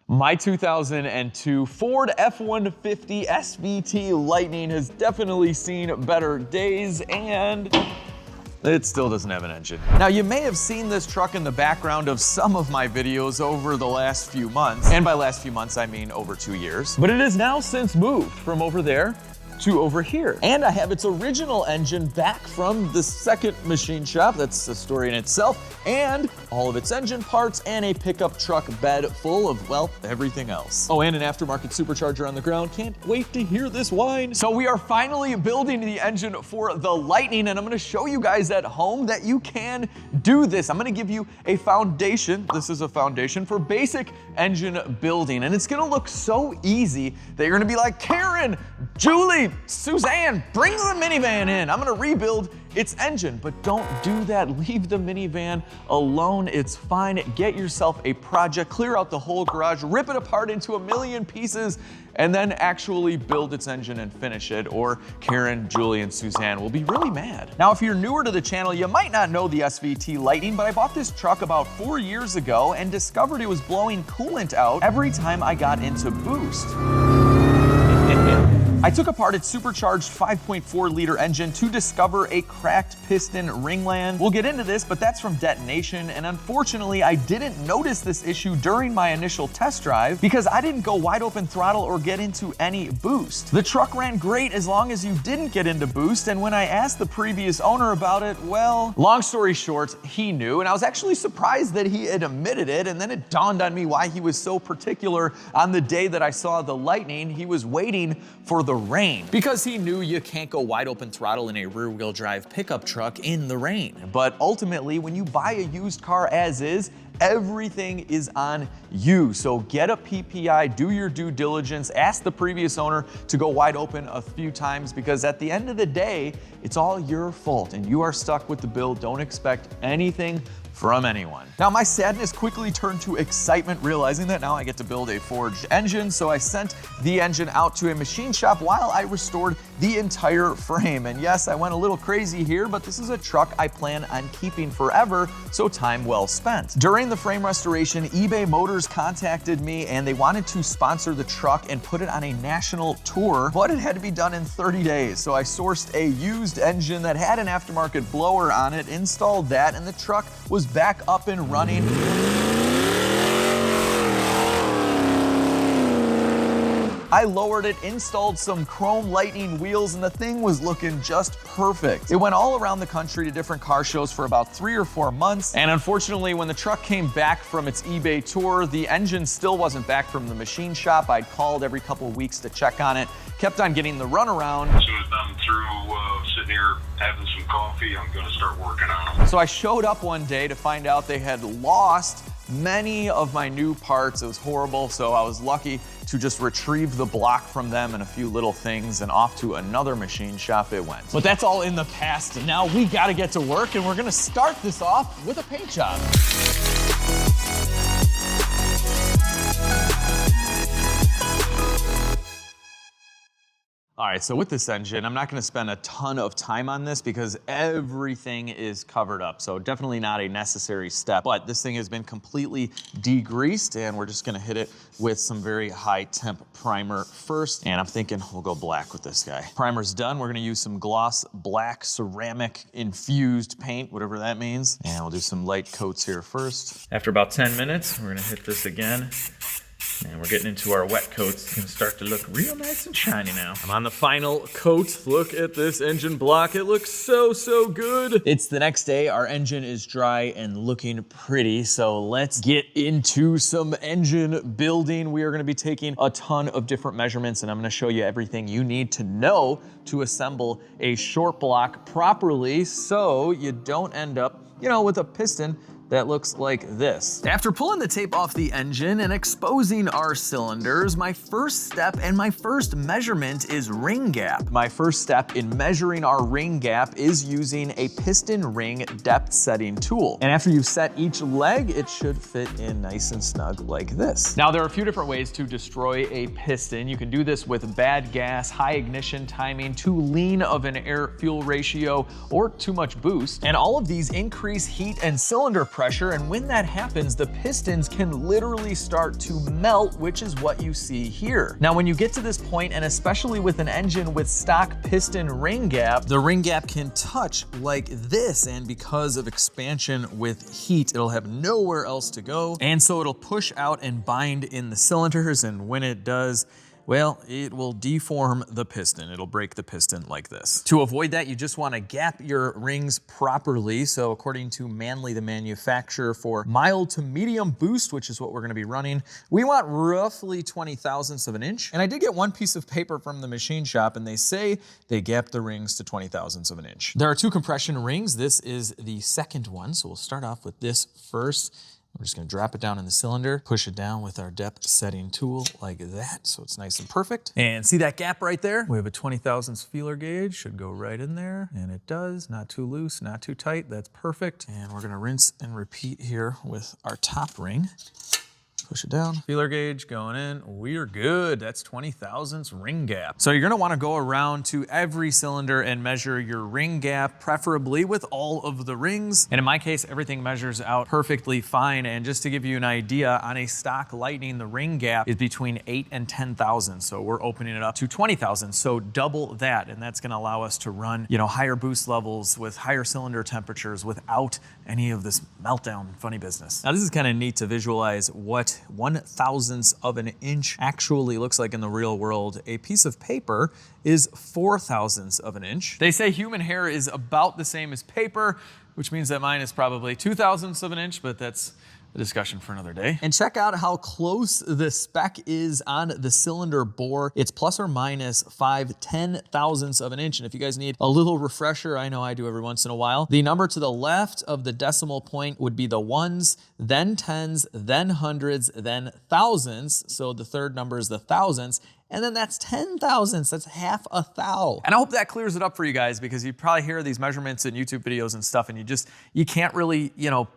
My 2002 Ford F-150 SVT Lightning has definitely seen better days, and it still doesn't have an engine. Now, you may have seen this truck in the background of some of my videos over the last few months. And by last few months, I mean over 2 years. But it has now since moved from over there to over here. And I have its original engine back from the second machine shop. That's a story in itself. And all of its engine parts and a pickup truck bed full of, well, everything else. Oh, and an aftermarket supercharger on the ground. Can't wait to hear this whine. So we are finally building the engine for the Lightning, and I'm gonna show you guys at home that you can do this. I'm gonna give you a foundation. This is a foundation for basic engine building, and it's gonna look so easy that you're gonna be like, Karen, Julie, Suzanne, bring the minivan in. I'm gonna rebuild its engine, but don't do that. Leave the minivan alone. It's fine. Get yourself a project, clear out the whole garage, rip it apart into a million pieces, and then actually build its engine and finish it, or Karen, Julie, and Suzanne will be really mad. Now, if you're newer to the channel, you might not know the SVT Lightning, but I bought this truck about 4 years ago and discovered it was blowing coolant out every time I got into boost. I took apart its supercharged 5.4 liter engine to discover a cracked piston ringland. We'll get into this, but that's from detonation, and unfortunately I didn't notice this issue during my initial test drive because I didn't go wide open throttle or get into any boost. The truck ran great as long as you didn't get into boost, and when I asked the previous owner about it, well, long story short, he knew, and I was actually surprised that he had admitted it, and then it dawned on me why he was so particular on the day that I saw the Lightning. He was waiting for the rain because he knew you can't go wide open throttle in a rear wheel drive pickup truck in the rain. But ultimately, when you buy a used car as is, everything is on you. So get a PPI, do your due diligence, ask the previous owner to go wide open a few times, because at the end of the day, it's all your fault and you are stuck with the bill. Don't expect anything from anyone. Now, my sadness quickly turned to excitement, realizing that now I get to build a forged engine. So I sent the engine out to a machine shop while I restored the entire frame. And yes, I went a little crazy here, but this is a truck I plan on keeping forever, so time well spent. During the frame restoration, eBay Motors contacted me and they wanted to sponsor the truck and put it on a national tour, but it had to be done in 30 days. So I sourced a used engine that had an aftermarket blower on it, installed that, and the truck was back up and running. I lowered it, installed some chrome Lightning wheels, and the thing was looking just perfect. It went all around the country to different car shows for about 3 or 4 months, and unfortunately, when the truck came back from its eBay tour, the engine still wasn't back from the machine shop. I'd called every couple of weeks to check on it, kept on getting the runaround. As soon as I'm through sitting here having some coffee, I'm gonna start working on them. So I showed up one day to find out they had lost many of my new parts. It was horrible, so I was lucky to just retrieve the block from them and a few little things, and off to another machine shop it went. But that's all in the past, and now we gotta get to work, and we're gonna start this off with a paint job. All right, so with this engine, I'm not gonna spend a ton of time on this because everything is covered up. So definitely not a necessary step, but this thing has been completely degreased, and we're just gonna hit it with some very high temp primer first. And I'm thinking we'll go black with this guy. Primer's done. We're gonna use some gloss black ceramic infused paint, whatever that means. And we'll do some light coats here first. After about 10 minutes, we're gonna hit this again. And we're getting into our wet coats. It's gonna start to look real nice and shiny now. I'm on the final coat. Look at this engine block. It looks so, so good. It's the next day. Our engine is dry and looking pretty. So let's get into some engine building. We are gonna be taking a ton of different measurements, and I'm gonna show you everything you need to know to assemble a short block properly so you don't end up, with a piston that looks like this. After pulling the tape off the engine and exposing our cylinders, my first step and my first measurement is ring gap. My first step in measuring our ring gap is using a piston ring depth setting tool. And after you've set each leg, it should fit in nice and snug like this. Now, there are a few different ways to destroy a piston. You can do this with bad gas, high ignition timing, too lean of an air-fuel ratio, or too much boost. And all of these increase heat and cylinder pressure pressure, and when that happens, the pistons can literally start to melt, which is what you see here. Now, when you get to this point, and especially with an engine with stock piston ring gap, the ring gap can touch like this, and because of expansion with heat, it'll have nowhere else to go, and so it'll push out and bind in the cylinders, and when it does, well, it will deform the piston. It'll break the piston like this. To avoid that, you just wanna gap your rings properly. So according to Manley, the manufacturer, for mild to medium boost, which is what we're gonna be running, we want roughly 20 thousandths of an inch. And I did get one piece of paper from the machine shop, and they say they gap the rings to 20 thousandths of an inch. There are two compression rings. This is the second one. So we'll start off with this first. We're just gonna drop it down in the cylinder, push it down with our depth setting tool like that, so it's nice and perfect. And see that gap right there? We have a 20 thousandths feeler gauge, should go right in there, and it does, not too loose, not too tight, that's perfect. And we're gonna rinse and repeat here with our top ring. Push it down, feeler gauge going in, we're good. That's 20 thousandths ring gap. So you're gonna wanna go around to every cylinder and measure your ring gap, preferably with all of the rings. And in my case, everything measures out perfectly fine. And just to give you an idea, on a stock Lightning, the ring gap is between 8 and 10 thousandths. So we're opening it up to 20 thousandths, so double that. And that's gonna allow us to run, higher boost levels with higher cylinder temperatures without any of this meltdown funny business. Now this is kind of neat to visualize what 1/1000th of an inch actually looks like in the real world. A piece of paper is 4/1000th of an inch. They say human hair is about the same as paper, which means that mine is probably 2/1000ths of an inch, but that's a discussion for another day. And check out how close the spec is on the cylinder bore. It's plus or minus 5/10,000ths of an inch. And if you guys need a little refresher, I know I do every once in a while, the number to the left of the decimal point would be the ones, then tens, then hundreds, then thousands. So the third number is the thousandths. And then that's 10 thousandths, that's half a thou. And I hope that clears it up for you guys, because you probably hear these measurements in YouTube videos and stuff, and you can't really,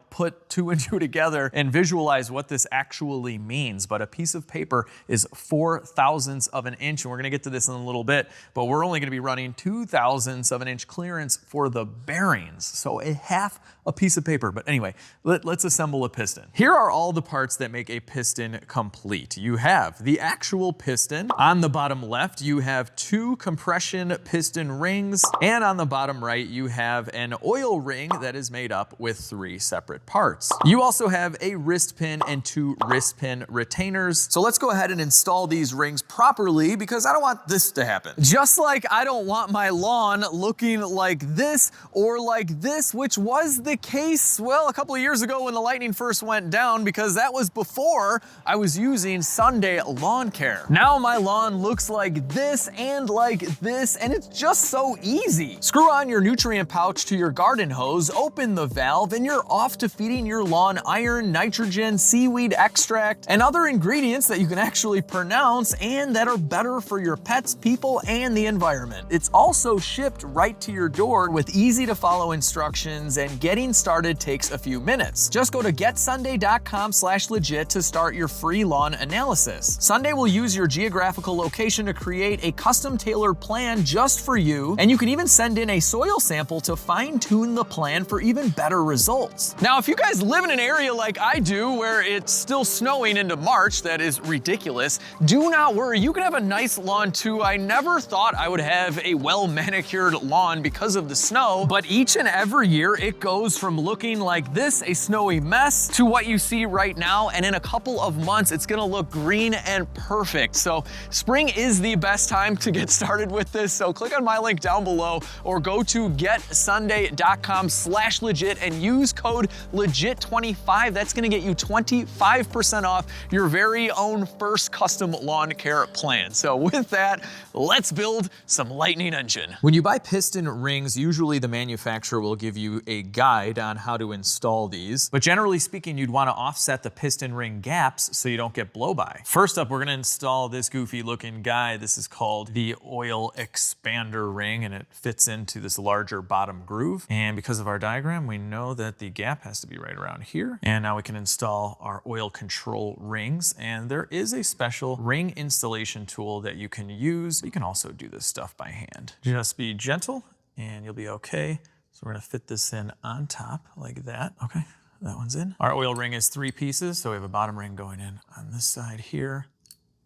put two and two together and visualize what this actually means. But a piece of paper is 4/1000ths of an inch, and we're gonna get to this in a little bit, but we're only gonna be running 2/1000ths of an inch clearance for the bearings. So a half a piece of paper. But anyway, let's assemble a piston. Here are all the parts that make a piston complete. You have the actual piston. On the bottom left, you have two compression piston rings, and on the bottom right, you have an oil ring that is made up with 3 separate parts. You also have a wrist pin and 2 wrist pin retainers. So let's go ahead and install these rings properly, because I don't want this to happen. Just like I don't want my lawn looking like this or like this, which was the case, well, a couple of years ago when the Lightning first went down, because that was before I was using Sunday lawn care. Now my lawn looks like this, and it's just so easy. Screw on your nutrient pouch to your garden hose, open the valve, and you're off to feeding your lawn iron, nitrogen, seaweed extract, and other ingredients that you can actually pronounce and that are better for your pets, people, and the environment. It's also shipped right to your door with easy to follow instructions, and getting started takes a few minutes. Just go to getsunday.com/legit to start your free lawn analysis. Sunday will use your geographical location to create a custom tailored plan just for you, and you can even send in a soil sample to fine-tune the plan for even better results. Now, if you guys live in an area like I do, where it's still snowing into March, that is ridiculous, do not worry, you can have a nice lawn too. I never thought I would have a well-manicured lawn because of the snow, but each and every year it goes from looking like this, a snowy mess, to what you see right now, and in a couple of months, it's gonna look green and perfect. So spring is the best time to get started with this, so click on my link down below, or go to getsunday.com/legit and use code LEGIT25. That's gonna get you 25% off your very own first custom lawn care plan. So with that, let's build some Lightning engine. When you buy piston rings, usually the manufacturer will give you a guide on how to install these, but generally speaking, you'd wanna offset the piston ring gaps so you don't get blow-by. First up, we're gonna install this goofy looking guy. This is called the oil expander ring, and it fits into this larger bottom groove. And because of our diagram, we know that the gap has to be right around here. And now we can install our oil control rings. And there is a special ring installation tool that you can use. You can also do this stuff by hand. Just be gentle and you'll be okay. So we're gonna fit this in on top like that. Okay. that one's in. Our oil ring is 3 pieces, so we have a bottom ring going in on this side here.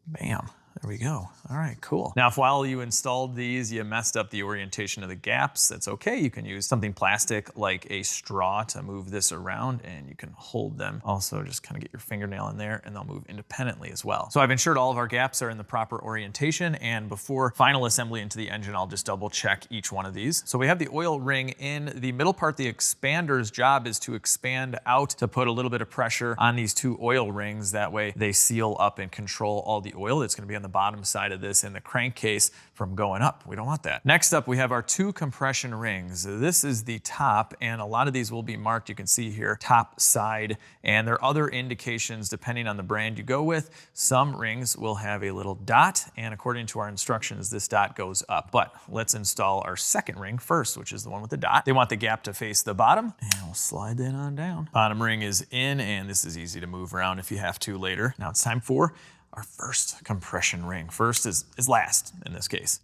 Bam. There we go. All right, cool. Now, if while you installed these, you messed up the orientation of the gaps, that's okay. You can use something plastic like a straw to move this around, and you can hold them. Also, just kind of get your fingernail in there and they'll move independently as well. So I've ensured all of our gaps are in the proper orientation, and before final assembly into the engine, I'll just double check each one of these. So we have the oil ring in the middle part. The expander's job is to expand out to put a little bit of pressure on these 2 oil rings. That way they seal up and control all the oil that's going to be on the bottom side of this in the crankcase from going up. We don't want that. Next up, we have our 2 compression rings. This is the top, and a lot of these will be marked. You can see here, top side, and there are other indications depending on the brand you go with. Some rings will have a little dot, and according to our instructions, this dot goes up. But let's install our second ring first, which is the one with the dot. They want the gap to face the bottom, and we'll slide that on down. Bottom ring is in, and this is easy to move around if you have to later. Now it's time for our first compression ring. First is last in this case.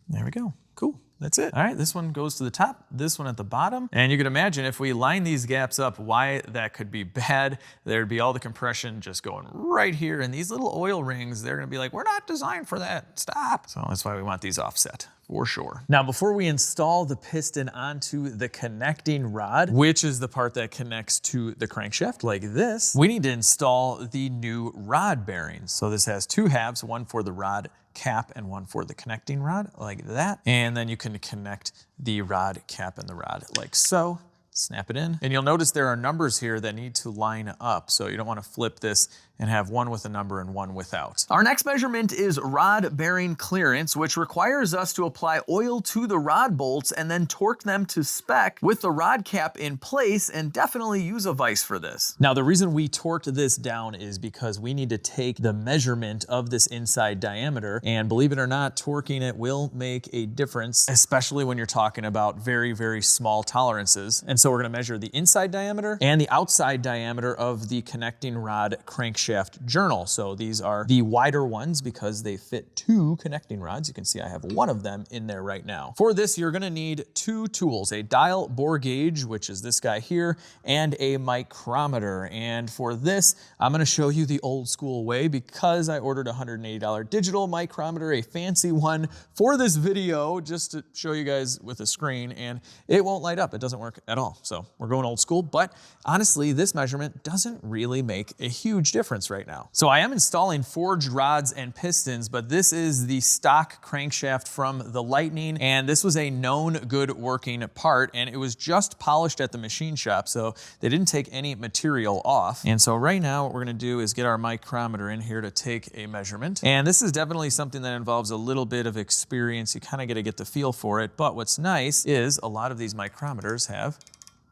There we go. Cool. That's it. All right, this one goes to the top, this one at the bottom. And you can imagine if we line these gaps up, why that could be bad. There'd be all the compression just going right here. And these little oil rings, they're gonna be like, we're not designed for that, stop. So that's why we want these offset. For sure. Now, before we install the piston onto the connecting rod, which is the part that connects to the crankshaft like this, we need to install the new rod bearings. So this has 2 halves, one for the rod cap and one for the connecting rod, like that. And then you can connect the rod cap and the rod like so. Snap it in. And you'll notice there are numbers here that need to line up. So you don't want to flip this and have one with a number and one without. Our next measurement is rod bearing clearance, which requires us to apply oil to the rod bolts and then torque them to spec with the rod cap in place, and definitely use a vise for this. Now, the reason we torqued this down is because we need to take the measurement of this inside diameter, and believe it or not, torquing it will make a difference, especially when you're talking about very, very small tolerances. And so we're gonna measure the inside diameter and the outside diameter of the connecting rod crankshaft journal. So these are the wider ones because they fit 2 connecting rods. You can see I have one of them in there right now. For this, you're gonna need 2 tools, a dial bore gauge, which is this guy here, and a micrometer. And for this, I'm gonna show you the old school way because I ordered a $180 digital micrometer, a fancy one for this video, just to show you guys with a screen, and it won't light up. It doesn't work at all. So we're going old school, but honestly, this measurement doesn't really make a huge difference right now. So I am installing forged rods and pistons, but this is the stock crankshaft from the Lightning, and this was a known good working part, and it was just polished at the machine shop, so they didn't take any material off. And so right now what we're gonna do is get our micrometer in here to take a measurement. And this is definitely something that involves a little bit of experience. You kind of got to get the feel for it, but what's nice is a lot of these micrometers have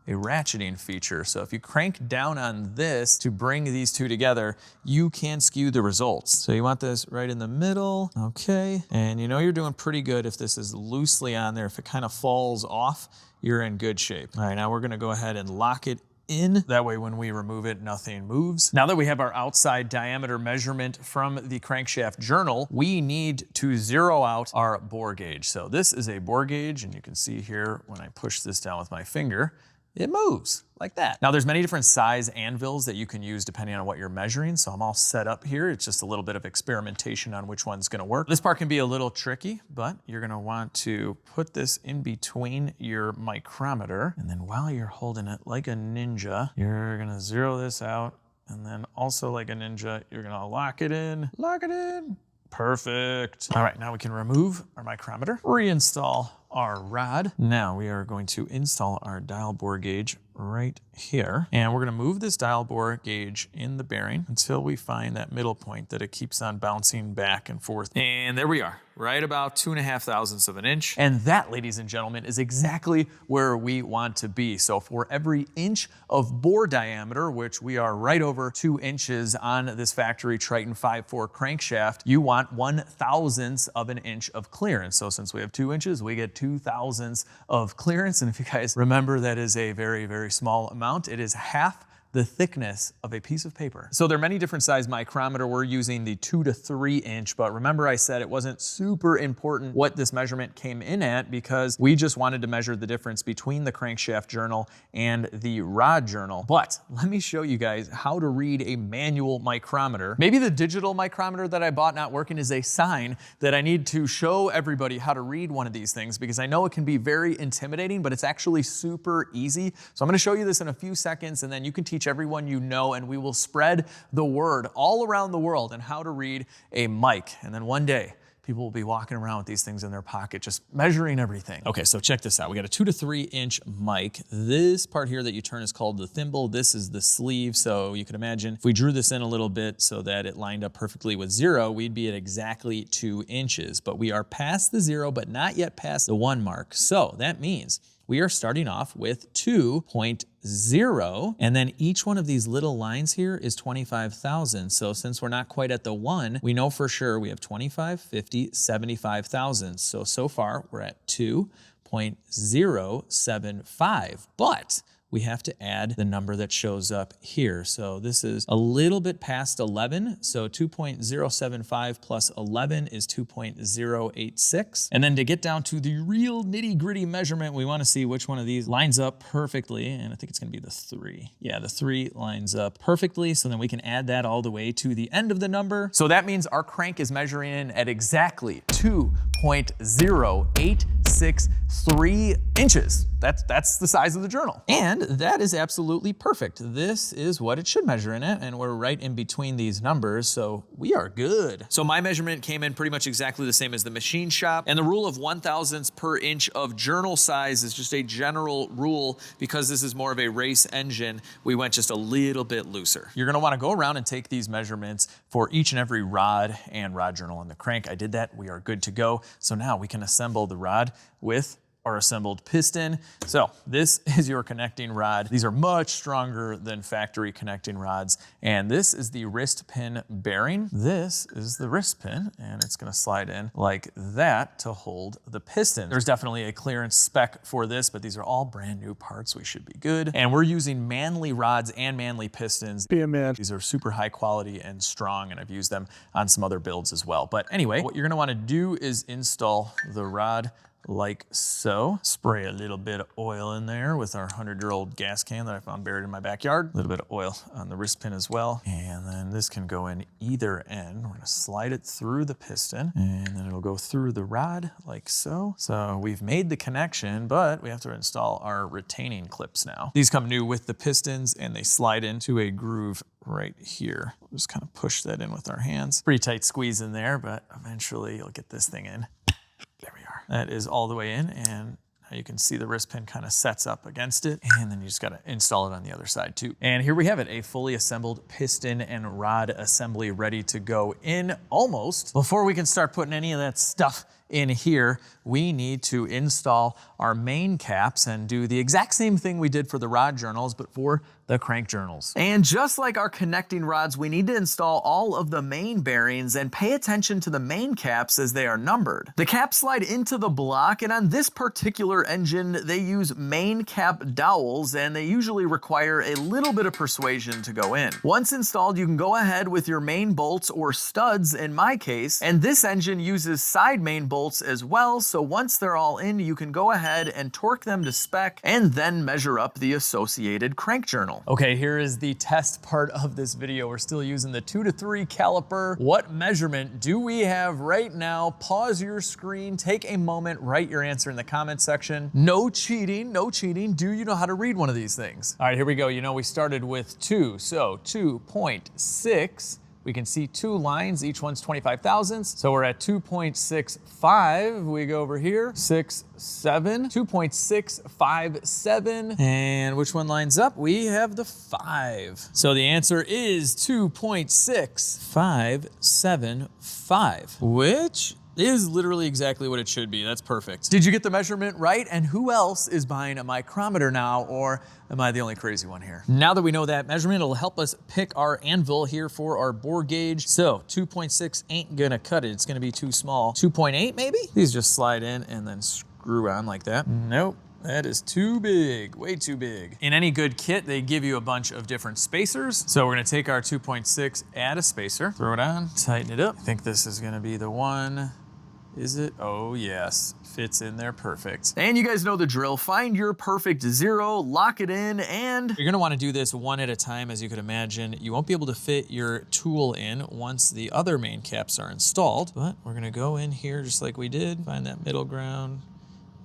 a ratcheting feature. So if you crank down on this to bring these 2 together, you can skew the results. So you want this right in the middle, okay? And you know you're doing pretty good if this is loosely on there. If it kind of falls off, you're in good shape. All right, now we're gonna go ahead and lock it in. That way when we remove it, nothing moves. Now that we have our outside diameter measurement from the crankshaft journal, we need to zero out our bore gauge. So this is a bore gauge, and you can see here when I push this down with my finger, it moves like that. Now there's many different size anvils that you can use depending on what you're measuring. So I'm all set up here. It's just a little bit of experimentation on which one's gonna work. This part can be a little tricky, but you're gonna want to put this in between your micrometer. And then while you're holding it like a ninja, you're gonna zero this out. And then also like a ninja, you're gonna lock it in, Perfect. All right, now we can remove our micrometer, reinstall our rod. Now we are going to install our dial bore gauge right here. And we're gonna move this dial bore gauge in the bearing until we find that middle point that it keeps on bouncing back and forth. And there we are, right about 2.5 thousandths of an inch. And that, ladies and gentlemen, is exactly where we want to be. So for every inch of bore diameter, which we are right over 2 inches on this factory Triton 5.4 crankshaft, you want 1/1000th of an inch of clearance. So since we have 2 inches, we get 2/1000ths of clearance. And if you guys remember, that is a very, very small amount. It is half the thickness of a piece of paper. So there are many different size micrometer. We're using the 2 to 3 inch, but remember I said it wasn't super important what this measurement came in at because we just wanted to measure the difference between the crankshaft journal and the rod journal. But let me show you guys how to read a manual micrometer. Maybe the digital micrometer that I bought not working is a sign that I need to show everybody how to read one of these things because I know it can be very intimidating, but it's actually super easy. So I'm gonna show you this in a few seconds and then you can teach everyone you know and we will spread the word all around the world on how to read a mic. And then one day, people will be walking around with these things in their pocket, just measuring everything. Okay, so check this out. We got a 2 to 3 inch mic. This part here that you turn is called the thimble. This is the sleeve. So you can imagine if we drew this in a little bit so that it lined up perfectly with 0, we'd be at exactly 2 inches. But we are past the 0, but not yet past the 1 mark. So that means we are starting off with 2.0, and then each one of these little lines here is 25,000. So since we're not quite at the 1, we know for sure we have 25, 50, 75,000. So far we're at 2.075, but we have to add the number that shows up here. So this is a little bit past 11. So 2.075 plus 11 is 2.086. And then to get down to the real nitty gritty measurement, we wanna see which one of these lines up perfectly. And I think it's gonna be the 3. Yeah, the 3 lines up perfectly. So then we can add that all the way to the end of the number. So that means our crank is measuring in at exactly 2.0863 inches. That's the size of the journal. And that is absolutely perfect. This is what it should measure in at, and we're right in between these numbers, so we are good. So my measurement came in pretty much exactly the same as the machine shop, and the rule of 1/1000th per inch of journal size is just a general rule because this is more of a race engine. We went just a little bit looser. You're gonna wanna go around and take these measurements for each and every rod and rod journal on the crank. I did that, we are good to go. So now we can assemble the rod with our assembled piston. So this is your connecting rod. These are much stronger than factory connecting rods. And this is the wrist pin bearing. This is the wrist pin, and it's gonna slide in like that to hold the piston. There's definitely a clearance spec for this, but these are all brand new parts. We should be good. And we're using Manley rods and Manley pistons. These are super high quality and strong, and I've used them on some other builds as well. But anyway, what you're gonna wanna do is install the rod like so. Spray a little bit of oil in there with our 100-year-old gas can that I found buried in my backyard. A little bit of oil on the wrist pin as well. And then this can go in either end. We're gonna slide it through the piston and then it'll go through the rod like so. So we've made the connection, but we have to install our retaining clips now. These come new with the pistons and they slide into a groove right here. We'll just kind of push that in with our hands. Pretty tight squeeze in there, but eventually you'll get this thing in. There we are. That is all the way in, and now you can see the wrist pin kind of sets up against it, and then you just gotta install it on the other side too. And here we have it, a fully assembled piston and rod assembly ready to go in almost. Before we can start putting any of that stuff in here, we need to install our main caps and do the exact same thing we did for the rod journals, but for the crank journals. And just like our connecting rods, we need to install all of the main bearings and pay attention to the main caps as they are numbered. The caps slide into the block, and on this particular engine, they use main cap dowels, and they usually require a little bit of persuasion to go in. Once installed, you can go ahead with your main bolts or studs in my case, and this engine uses side main bolts as well, so once they're all in, you can go ahead and torque them to spec and then measure up the associated crank journal. Okay, here is the test part of this video. We're still using the 2 to 3 caliper. What measurement do we have right now? Pause your screen, take a moment, write your answer in the comment section. No cheating, no cheating. Do you know how to read one of these things? All right, here we go. You know, we started with 2, so 2.6. We can see 2 lines, each one's 25 thousandths. So we're at 2.65. We go over here, 6, 7, 2.657. And which one lines up? We have the 5. So the answer is 2.6575, which is literally exactly what it should be. That's perfect. Did you get the measurement right? And who else is buying a micrometer now, or am I the only crazy one here? Now that we know that measurement, it'll help us pick our anvil here for our bore gauge. So 2.6 ain't gonna cut it. It's gonna be too small. 2.8 maybe? These just slide in and then screw on like that. Nope. That is too big, way too big. In any good kit, they give you a bunch of different spacers. So we're gonna take our 2.6, add a spacer, throw it on, tighten it up. I think this is gonna be the one. Is it? Oh yes, fits in there perfect. And you guys know the drill. Find your perfect zero, lock it in, and you're gonna wanna do this one at a time, as you could imagine. You won't be able to fit your tool in once the other main caps are installed, but we're gonna go in here just like we did, find that middle ground.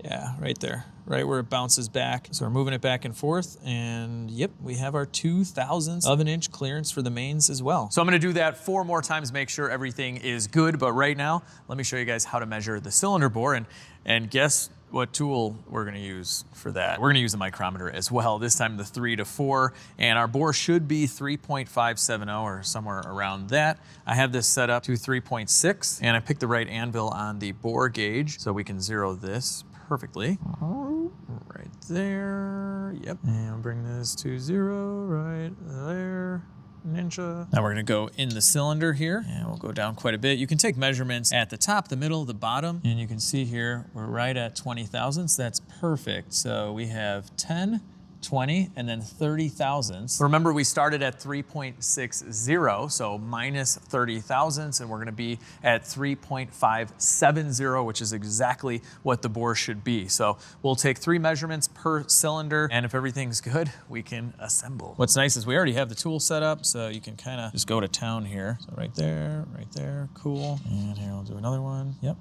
Yeah, right there, right where it bounces back. So we're moving it back and forth, and yep, we have our 2/1000 of an inch clearance for the mains as well. So I'm gonna do that 4 more times, make sure everything is good. But right now, let me show you guys how to measure the cylinder bore, and guess what tool we're gonna use for that. We're gonna use a micrometer as well, this time the 3 to 4, and our bore should be 3.570 or somewhere around that. I have this set up to 3.6, and I picked the right anvil on the bore gauge so we can zero this perfectly. Right there, yep. And I'll bring this to 0 right there. Ninja. Now we're gonna go in the cylinder here, and we'll go down quite a bit. You can take measurements at the top, the middle, the bottom, and you can see here, we're right at 20 thousandths. That's perfect. So we have 10, 20, and then 30 thousandths. Remember, we started at 3.60, so minus 30 thousandths, and we're gonna be at 3.570, which is exactly what the bore should be. So we'll take 3 measurements per cylinder, and if everything's good, we can assemble. What's nice is we already have the tool set up, so you can kind of just go to town here. So right there, cool. And here, we'll do another one, yep.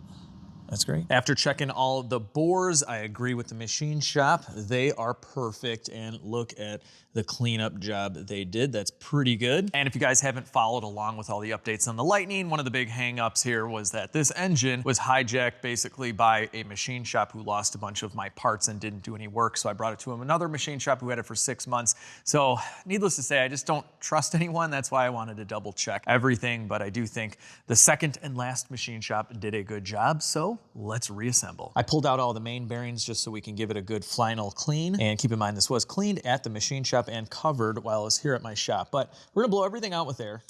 That's great. After checking all the bores, I agree with the machine shop. They are perfect, and look at the cleanup job they did. That's pretty good. And if you guys haven't followed along with all the updates on the Lightning, one of the big hang-ups here was that this engine was hijacked basically by a machine shop who lost a bunch of my parts and didn't do any work. So I brought it to another machine shop who had it for 6 months. So needless to say, I just don't trust anyone. That's why I wanted to double check everything. But I do think the second and last machine shop did a good job. So let's reassemble. I pulled out all the main bearings just so we can give it a good final clean. And keep in mind, this was cleaned at the machine shop and covered while I was here at my shop. But we're gonna blow everything out with air.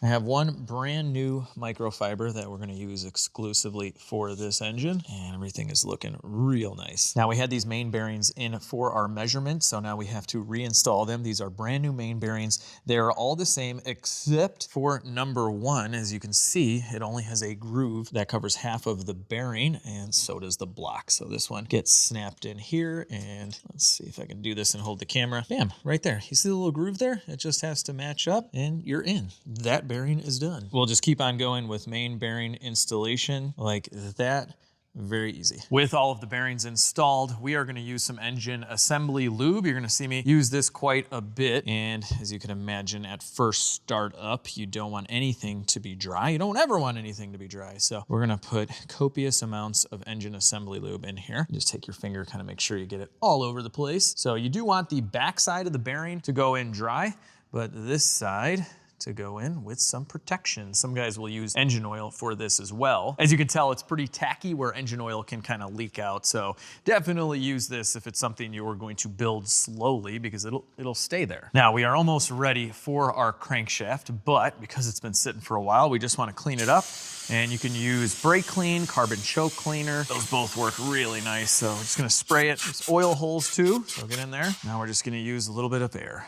I have one brand new microfiber that we're gonna use exclusively for this engine, and everything is looking real nice. Now we had these main bearings in for our measurement, so now we have to reinstall them. These are brand new main bearings. They're all the same except for number 1. As you can see, it only has a groove that covers half of the bearing, and so does the block. So this one gets snapped in here, and let's see if I can do this and hold the camera. Bam, right there. You see the little groove there? It just has to match up, and you're in. That bearing is done. We'll just keep on going with main bearing installation like that. Very easy. With all of the bearings installed, we are going to use some engine assembly lube. You're going to see me use this quite a bit. And as you can imagine, at first start up, you don't want anything to be dry. You don't ever want anything to be dry. So we're going to put copious amounts of engine assembly lube in here. Just take your finger, kind of make sure you get it all over the place. So you do want the back side of the bearing to go in dry, but this side to go in with some protection. Some guys will use engine oil for this as well. As you can tell, it's pretty tacky where engine oil can kind of leak out. So definitely use this if it's something you're going to build slowly, because it'll stay there. Now we are almost ready for our crankshaft, but because it's been sitting for a while, we just want to clean it up. And you can use brake clean, carbon choke cleaner. Those both work really nice. So we're just gonna spray it. There's oil holes too, so get in there. Now we're just gonna use a little bit of air.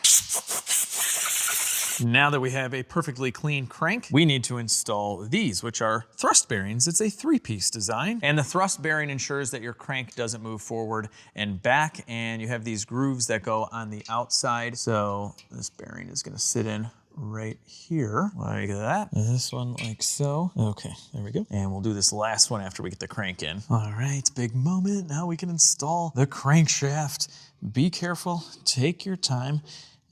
Now that we have a perfectly clean crank, we need to install these, which are thrust bearings. It's a 3-piece design, and the thrust bearing ensures that your crank doesn't move forward and back, and you have these grooves that go on the outside. So this bearing is gonna sit in right here, like that. This one like so. Okay, there we go. And we'll do this last one after we get the crank in. All right, big moment. Now we can install the crankshaft. Be careful, take your time,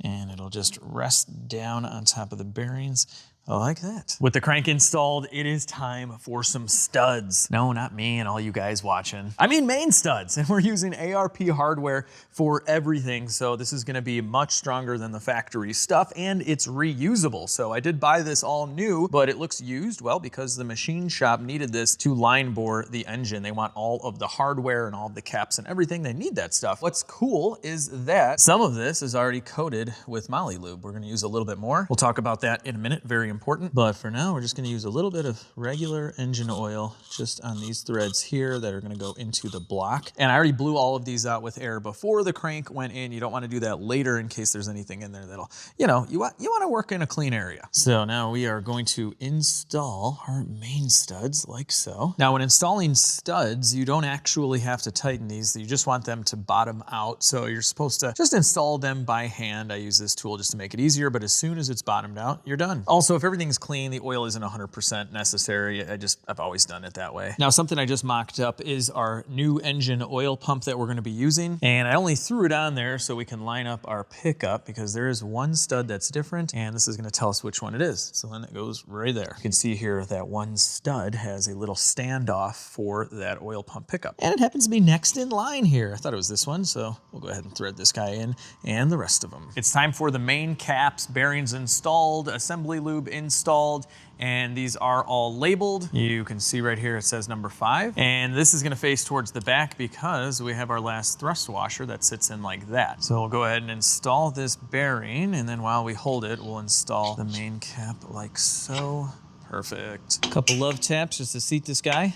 and it'll just rest down on top of the bearings like that. With the crank installed, it is time for some studs. No, not me and all you guys watching. I mean main studs, and we're using ARP hardware for everything. So this is gonna be much stronger than the factory stuff, and it's reusable. So I did buy this all new, but it looks used, well, because the machine shop needed this to line bore the engine. They want all of the hardware and all of the caps and everything. They need that stuff. What's cool is that some of this is already coated with Moly Lube. We're gonna use a little bit more. We'll talk about that in a minute. Very important. But for now, we're just gonna use a little bit of regular engine oil just on these threads here that are gonna go into the block. And I already blew all of these out with air before the crank went in. You don't wanna do that later in case there's anything in there that'll, you know, you wanna work in a clean area. So now we are going to install our main studs like so. Now when installing studs, you don't actually have to tighten these. You just want them to bottom out. So you're supposed to just install them by hand. I use this tool just to make it easier, but as soon as it's bottomed out, you're done. Also, if everything's clean, the oil isn't 100% necessary. I've always done it that way. Now, something I just mocked up is our new engine oil pump that we're gonna be using. And I only threw it on there so we can line up our pickup because there is one stud that's different and this is gonna tell us which one it is. So then it goes right there. You can see here that one stud has a little standoff for that oil pump pickup. And it happens to be next in line here. I thought it was this one, so we'll go ahead and thread this guy in and the rest of them. It's time for the main caps, bearings installed, assembly lube installed, and these are all labeled. You can see right here it says number 5. And this is gonna face towards the back because we have our last thrust washer that sits in like that. So we'll go ahead and install this bearing, and then while we hold it, we'll install the main cap like so. Perfect. A couple love taps just to seat this guy.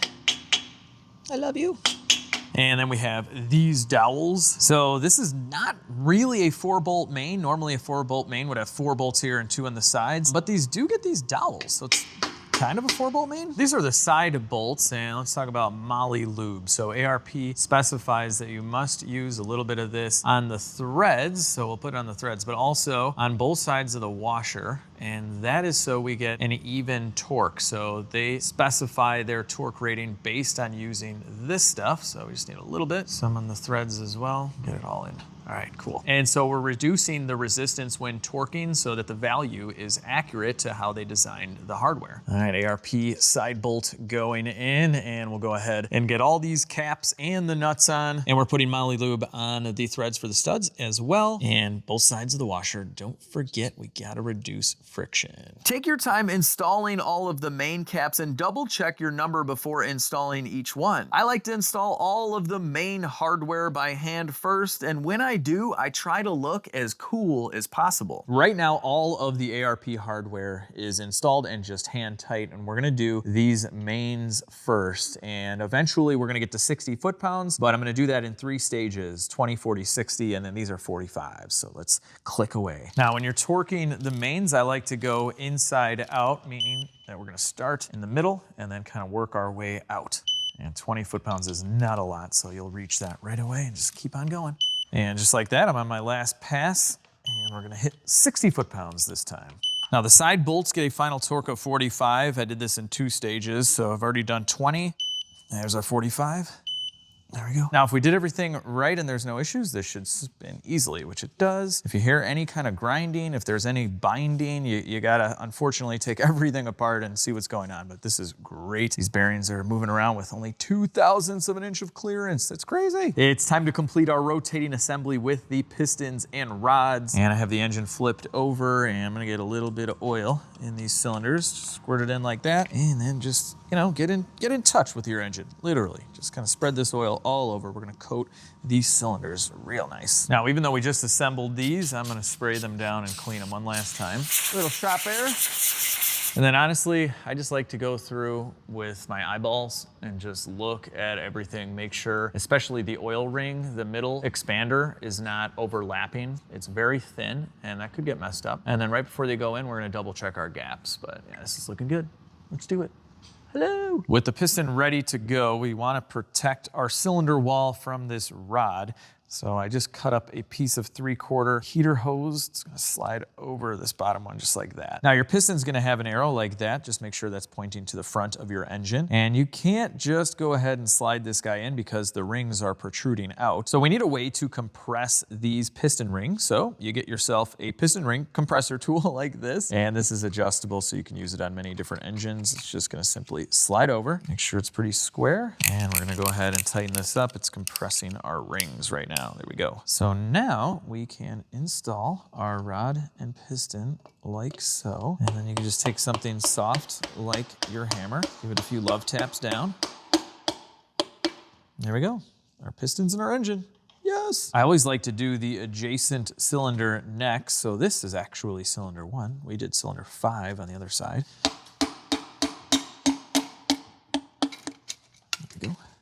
I love you. And then we have these dowels. So this is not really a 4-bolt main. Normally a 4-bolt main would have 4 bolts here and 2 on the sides, but these do get these dowels. So it's kind of a 4-bolt main. These are the side bolts, and let's talk about moly lube. So ARP specifies that you must use a little bit of this on the threads, so we'll put it on the threads, but also on both sides of the washer, and that is so we get an even torque. So they specify their torque rating based on using this stuff, so we just need a little bit. Some on the threads as well. Get it all in. All right, cool. And so we're reducing the resistance when torquing so that the value is accurate to how they designed the hardware. All right, ARP side bolt going in, and we'll go ahead and get all these caps and the nuts on. And we're putting moly lube on the threads for the studs as well. And both sides of the washer. Don't forget, we gotta reduce friction. Take your time installing all of the main caps and double check your number before installing each one. I like to install all of the main hardware by hand first, and when I do, I try to look as cool as possible. Right now, all of the ARP hardware is installed and just hand tight, and we're gonna do these mains first, and eventually we're gonna get to 60 foot-pounds, but I'm gonna do that in 3 stages, 20, 40, 60, and then these are 45, so let's click away. Now, when you're torquing the mains, I like to go inside out, meaning that we're gonna start in the middle and then kind of work our way out. And 20 foot-pounds is not a lot, so you'll reach that right away and just keep on going. And just like that, I'm on my last pass, and we're gonna hit 60 foot-pounds this time. Now the side bolts get a final torque of 45. I did this in 2 stages, so I've already done 20. There's our 45. There we go. Now, if we did everything right and there's no issues, this should spin easily, which it does. If you hear any kind of grinding, if there's any binding, you gotta unfortunately take everything apart and see what's going on, but this is great. These bearings are moving around with only 0.02 of an inch of clearance. That's crazy. It's time to complete our rotating assembly with the pistons and rods. And I have the engine flipped over, and I'm gonna get a little bit of oil in these cylinders, just squirt it in like that, and then just, you know, get in touch with your engine, literally. Just kind of spread this oil all over. We're gonna coat these cylinders real nice. Now, even though we just assembled these, I'm gonna spray them down and clean them one last time. A little shop air. And then honestly, I just like to go through with my eyeballs and just look at everything, make sure, especially the oil ring, the middle expander is not overlapping. It's very thin, and that could get messed up. And then right before they go in, we're gonna double check our gaps. But yeah, this is looking good. Let's do it. Hello. With the piston ready to go, we want to protect our cylinder wall from this rod. So I just cut up a piece of 3/4 heater hose. It's gonna slide over this bottom one just like that. Now your piston's gonna have an arrow like that. Just make sure that's pointing to the front of your engine. And you can't just go ahead and slide this guy in because the rings are protruding out. So we need a way to compress these piston rings. So you get yourself a piston ring compressor tool like this. And this is adjustable so you can use it on many different engines. It's just gonna simply slide over, make sure it's pretty square. And we're gonna go ahead and tighten this up. It's compressing our rings right now. There we go. So now we can install our rod and piston like so. And then you can just take something soft like your hammer, give it a few love taps down. There we go. Our pistons and our engine. Yes. I always like to do the adjacent cylinder next. So this is actually cylinder 1. We did cylinder 5 on the other side.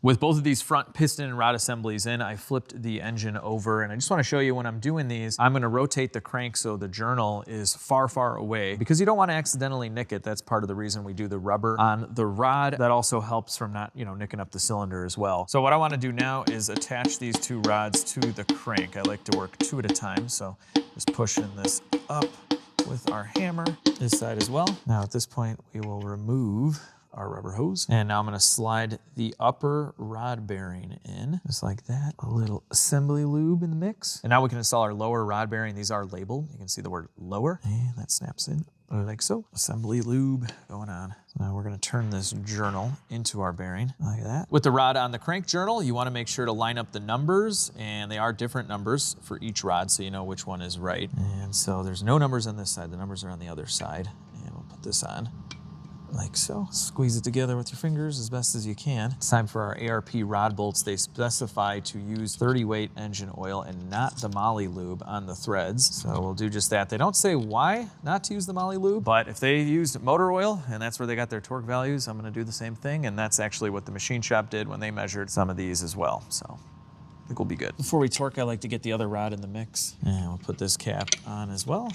With both of these front piston and rod assemblies in, I flipped the engine over, and I just want to show you when I'm doing these, I'm going to rotate the crank so the journal is far, far away because you don't want to accidentally nick it. That's part of the reason we do the rubber on the rod. That also helps from not, nicking up the cylinder as well. So what I want to do now is attach these 2 rods to the crank. I like to work 2 at a time, so just pushing this up with our hammer, this side as well. Now at this point, we will remove our rubber hose. And now I'm gonna slide the upper rod bearing in, just like that. A little assembly lube in the mix. And now we can install our lower rod bearing. These are labeled. You can see the word lower, and that snaps in like so. Assembly lube going on. So now we're gonna turn this journal into our bearing, like that. With the rod on the crank journal, you wanna make sure to line up the numbers, and they are different numbers for each rod so you know which one is right. And so there's no numbers on this side. The numbers are on the other side. And we'll put this on like so. Squeeze it together with your fingers as best as you can. It's time for our ARP rod bolts. They specify to use 30 weight engine oil and not the moly lube on the threads. So we'll do just that. They don't say why not to use the moly lube, but if they used motor oil and that's where they got their torque values, I'm gonna do the same thing. And that's actually what the machine shop did when they measured some of these as well. So I think we'll be good. Before we torque, I like to get the other rod in the mix. And we'll put this cap on as well.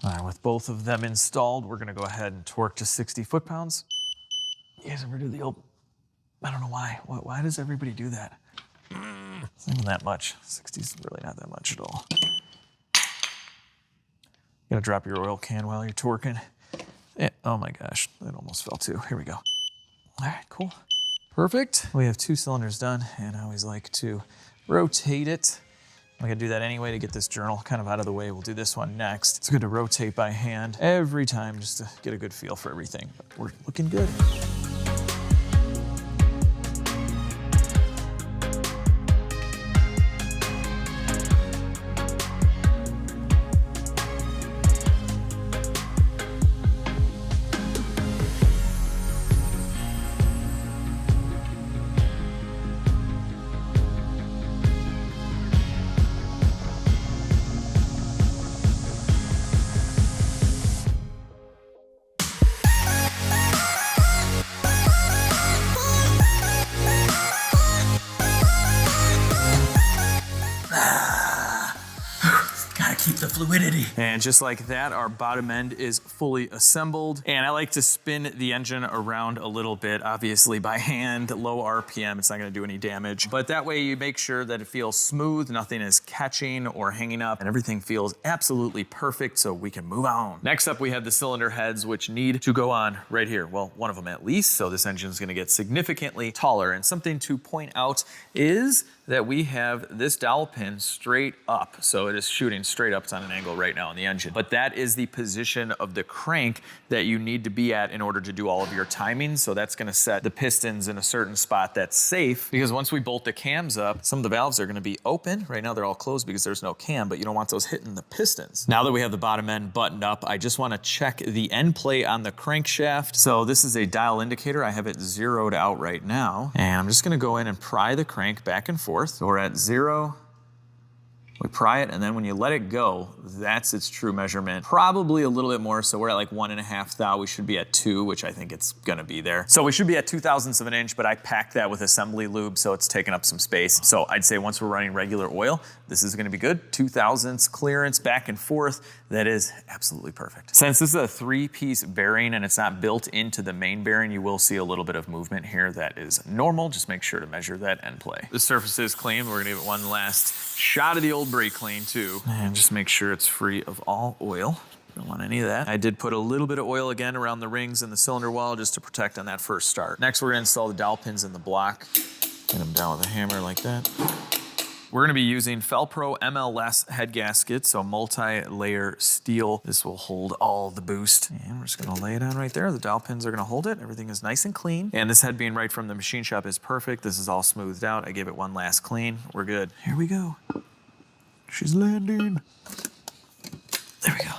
All right, with both of them installed, we're gonna go ahead and torque to 60 foot-pounds. You guys ever do the old, I don't know why. Why does everybody do that? It's not even that much. 60's really not that much at all. You gotta drop your oil can while you're torquing. Yeah, oh my gosh, that almost fell too. Here we go. All right, cool. Perfect. We have 2 cylinders done, and I always like to rotate it. I'm gonna do that anyway to get this journal kind of out of the way. We'll do this one next. It's good to rotate by hand every time just to get a good feel for everything. But we're looking good. The fluidity. And just like that, our bottom end is fully assembled. And I like to spin the engine around a little bit, obviously by hand, low RPM, it's not gonna do any damage. But that way you make sure that it feels smooth, nothing is catching or hanging up, and everything feels absolutely perfect so we can move on. Next up, we have the cylinder heads, which need to go on right here. Well, one of them at least, so this engine is gonna get significantly taller. And something to point out is that we have this dowel pin straight up. So it is shooting straight up. It's on an angle right now on the engine. But that is the position of the crank that you need to be at in order to do all of your timing. So that's gonna set the pistons in a certain spot that's safe, because once we bolt the cams up, some of the valves are gonna be open. Right now they're all closed because there's no cam, but you don't want those hitting the pistons. Now that we have the bottom end buttoned up, I just wanna check the end plate on the crankshaft. So this is a dial indicator. I have it zeroed out right now. And I'm just gonna go in and pry the crank back and forth. So we're at 0, we pry it, and then when you let it go, that's its true measurement. Probably a little bit more, so we're at like 1.5 thou. We should be at 2, which I think it's gonna be there. So we should be at 0.02 of an inch, but I packed that with assembly lube, so it's taking up some space. So I'd say once we're running regular oil, this is gonna be good. 0.02 clearance back and forth. That is absolutely perfect. Since this is a 3-piece bearing and it's not built into the main bearing, you will see a little bit of movement here. That is normal. Just make sure to measure that end play. The surface is clean. We're gonna give it one last shot of the old brake clean too. And just make sure it's free of all oil. Don't want any of that. I did put a little bit of oil again around the rings and the cylinder wall just to protect on that first start. Next, we're gonna install the dowel pins in the block. Get them down with a hammer like that. We're gonna be using Felpro MLS head gaskets, so multi-layer steel. This will hold all the boost. And we're just gonna lay it on right there. The dowel pins are gonna hold it. Everything is nice and clean. And this head being right from the machine shop is perfect. This is all smoothed out. I gave it one last clean. We're good. Here we go. She's landing. There we go.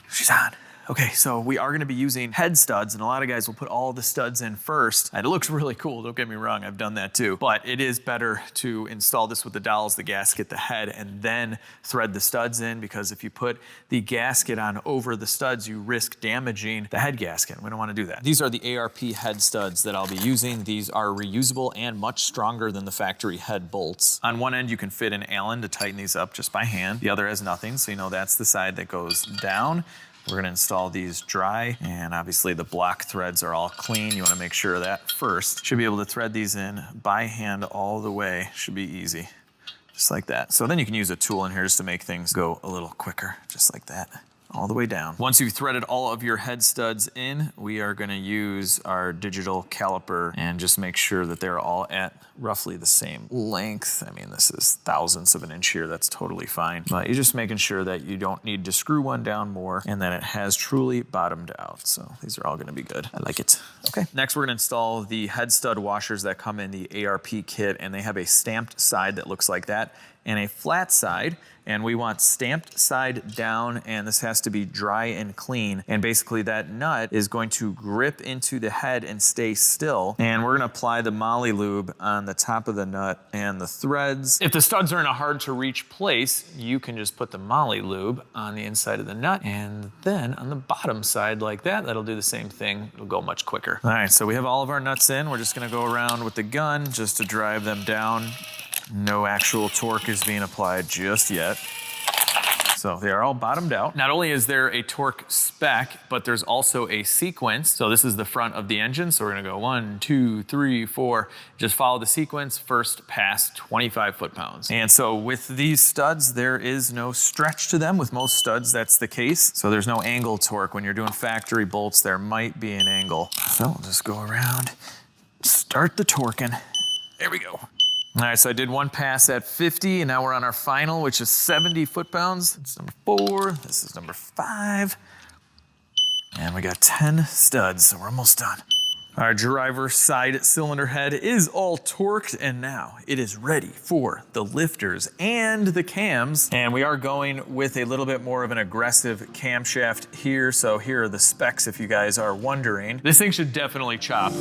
She's on. Okay, so we are gonna be using head studs, and a lot of guys will put all the studs in first. And it looks really cool, don't get me wrong, I've done that too. But it is better to install this with the dowels, the gasket, the head, and then thread the studs in, because if you put the gasket on over the studs, you risk damaging the head gasket. We don't wanna do that. These are the ARP head studs that I'll be using. These are reusable and much stronger than the factory head bolts. On one end, you can fit an Allen to tighten these up just by hand. The other has nothing, so you know that's the side that goes down. We're gonna install these dry, and obviously the block threads are all clean. You wanna make sure of that first. Should be able to thread these in by hand all the way. Should be easy, just like that. So then you can use a tool in here just to make things go a little quicker, just like that, all the way down. Once you've threaded all of your head studs in, we are gonna use our digital caliper and just make sure that they're all at roughly the same length. I mean, this is thousandths of an inch here, that's totally fine. But you're just making sure that you don't need to screw one down more and that it has truly bottomed out. So these are all gonna be good. I like it. Okay, next we're gonna install the head stud washers that come in the ARP kit, and they have a stamped side that looks like that and a flat side. And we want stamped side down, and this has to be dry and clean. And basically that nut is going to grip into the head and stay still. And we're gonna apply the moly lube on the top of the nut and the threads. If the studs are in a hard to reach place, you can just put the moly lube on the inside of the nut, and then on the bottom side like that, that'll do the same thing. It'll go much quicker. All right, so we have all of our nuts in. We're just gonna go around with the gun just to drive them down. No actual torque is being applied just yet. So they are all bottomed out. Not only is there a torque spec, but there's also a sequence. So this is the front of the engine. So we're gonna go 1, 2, 3, 4. Just follow the sequence. First pass 25 foot-pounds. And so with these studs, there is no stretch to them. With most studs, that's the case. So there's no angle torque. When you're doing factory bolts, there might be an angle. So we'll just go around, start the torquing. There we go. All right, so I did one pass at 50, and now we're on our final, which is 70 foot-pounds. It's number 4, this is number 5. And we got 10 studs, so we're almost done. Our driver side cylinder head is all torqued, and now it is ready for the lifters and the cams. And we are going with a little bit more of an aggressive camshaft here. So here are the specs if you guys are wondering. This thing should definitely chop.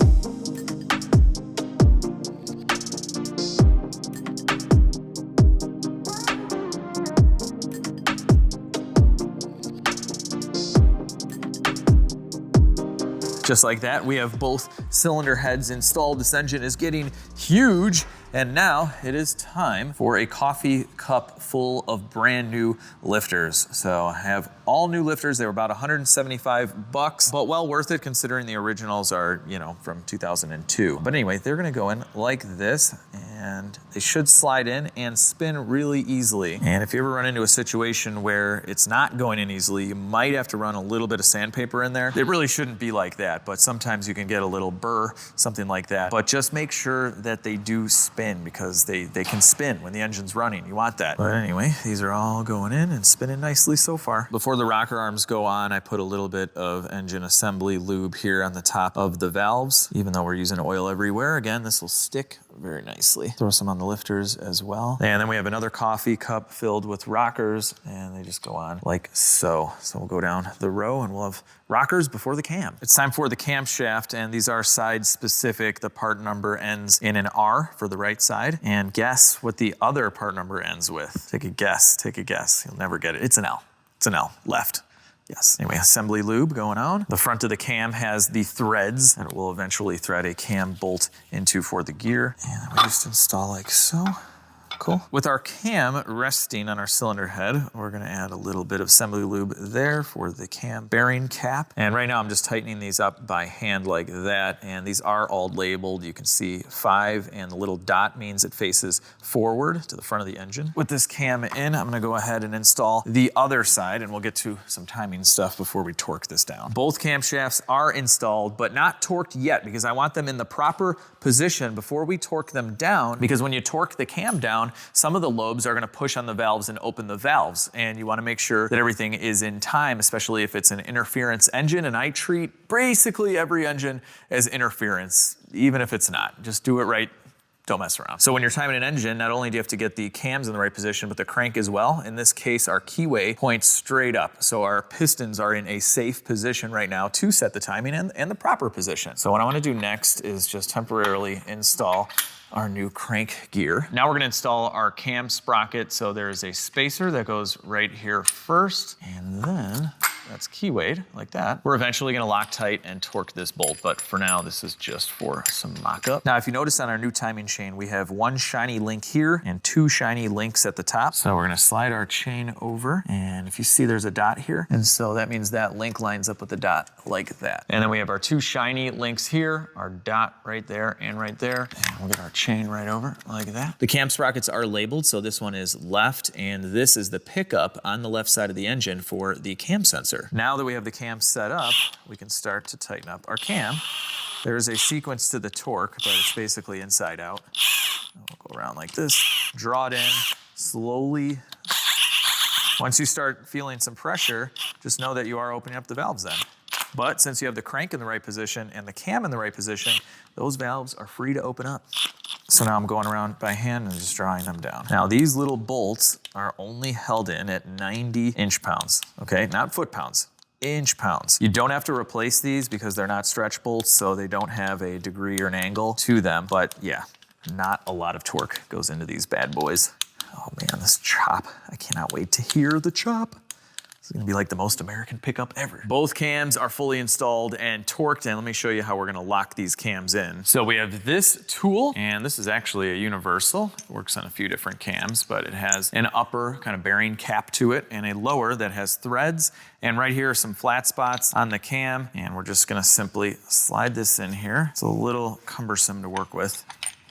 Just like that, we have both cylinder heads installed. This engine is getting huge, and now it is time for a coffee cup full of brand new lifters. So I have all new lifters. They were about 175 bucks, but well worth it considering the originals are, you know, from 2002. But anyway, they're gonna go in like this, and they should slide in and spin really easily. And if you ever run into a situation where it's not going in easily, you might have to run a little bit of sandpaper in there. It really shouldn't be like that, but sometimes you can get a little burr, something like that. But just make sure that they do spin, because they can spin when the engine's running. You want that. But anyway, these are all going in and spinning nicely so far. Before the rocker arms go on, I put a little bit of engine assembly lube here on the top of the valves. Even though we're using oil everywhere, again, this will stick very nicely. Throw some on the lifters as well. And then we have another coffee cup filled with rockers, and they just go on like so. So we'll go down the row and we'll have rockers before the cam. It's time for the camshaft, and these are side specific. The part number ends in an R for the right side. And guess what the other part number ends with? Take a guess, take a guess. You'll never get it. It's an L. It's an L, left. Yes. Anyway, assembly lube going on. The front of the cam has the threads, and it will eventually thread a cam bolt into for the gear. And we just install like so. Cool. With our cam resting on our cylinder head, we're gonna add a little bit of assembly lube there for the cam bearing cap. And right now I'm just tightening these up by hand like that. And these are all labeled. You can see 5, and the little dot means it faces forward to the front of the engine. With this cam in, I'm gonna go ahead and install the other side, and we'll get to some timing stuff before we torque this down. Both camshafts are installed, but not torqued yet, because I want them in the proper position before we torque them down, because when you torque the cam down, some of the lobes are gonna push on the valves and open the valves, and you wanna make sure that everything is in time, especially if it's an interference engine, and I treat basically every engine as interference, even if it's not. Just do it right don't mess around. So when you're timing an engine, not only do you have to get the cams in the right position, but the crank as well. In this case, our keyway points straight up. So our pistons are in a safe position right now to set the timing and the proper position. So what I wanna do next is just temporarily install our new crank gear. Now we're gonna install our cam sprocket. So there's a spacer that goes right here first, and then that's keywayed like that. We're eventually gonna Loctite and torque this bolt, but for now, this is just for some mock-up. Now, if you notice on our new timing chain, we have one shiny link here and two shiny links at the top. So we're gonna slide our chain over, and if you see there's a dot here, and so that means that link lines up with the dot like that. And then we have our two shiny links here, our dot right there and right there, and we'll get our chain right over like that. The cam sprockets are labeled, so this one is left, and this is the pickup on the left side of the engine for the cam sensor. Now that we have the cam set up, we can start to tighten up our cam. There's a sequence to the torque, but it's basically inside out. We'll go around like this, draw it in slowly. Once you start feeling some pressure, just know that you are opening up the valves then. But since you have the crank in the right position and the cam in the right position, those valves are free to open up. So now I'm going around by hand and just drawing them down. Now these little bolts are only held in at 90 inch-pounds, okay? Not foot-pounds, inch-pounds. You don't have to replace these because they're not stretch bolts, so they don't have a degree or an angle to them. But yeah, not a lot of torque goes into these bad boys. Oh man, this chop. I cannot wait to hear the chop. It's gonna be like the most American pickup ever. Both cams are fully installed and torqued, and let me show you how we're gonna lock these cams in. So we have this tool, and this is actually a universal. It works on a few different cams, but it has an upper kind of bearing cap to it and a lower that has threads. And right here are some flat spots on the cam, and we're just gonna simply slide this in here. It's a little cumbersome to work with.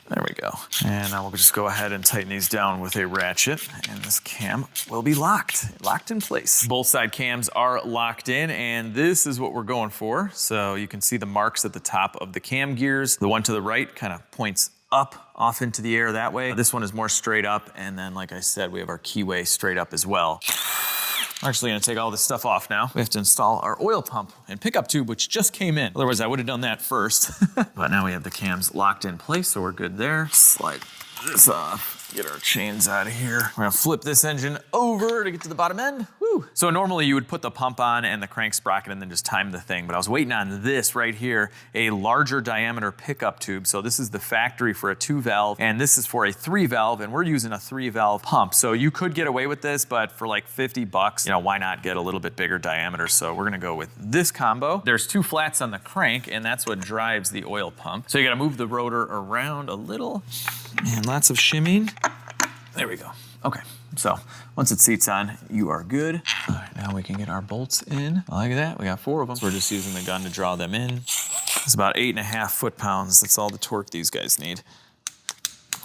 There we go. And now we'll just go ahead and tighten these down with a ratchet, and this cam will be locked in place. Both side cams are locked in, and this is what we're going for. So you can see the marks at the top of the cam gears. The one to the right kind of points up off into the air that way. This one is more straight up, and then like I said, we have our keyway straight up as well. I'm actually gonna take all this stuff off now. We have to install our oil pump and pickup tube, which just came in. Otherwise, I would have done that first. But now we have the cams locked in place, so we're good there. Slide this off, get our chains out of here. We're gonna flip this engine over to get to the bottom end. Woo. So normally you would put the pump on and the crank sprocket and then just time the thing, but I was waiting on this right here, a larger diameter pickup tube. So this is the factory for a 2-valve, and this is for a 3-valve, and we're using a 3-valve pump. So you could get away with this, but for like 50 bucks, you know, why not get a little bit bigger diameter? So we're gonna go with this combo. There's 2 flats on the crank, and that's what drives the oil pump. So you gotta move the rotor around a little, and lots of shimming. There we go. Okay, so once it seats on, you are good. All right, now we can get our bolts in. Like that, we got 4 of them. So we're just using the gun to draw them in. It's about 8.5 foot-pounds. That's all the torque these guys need.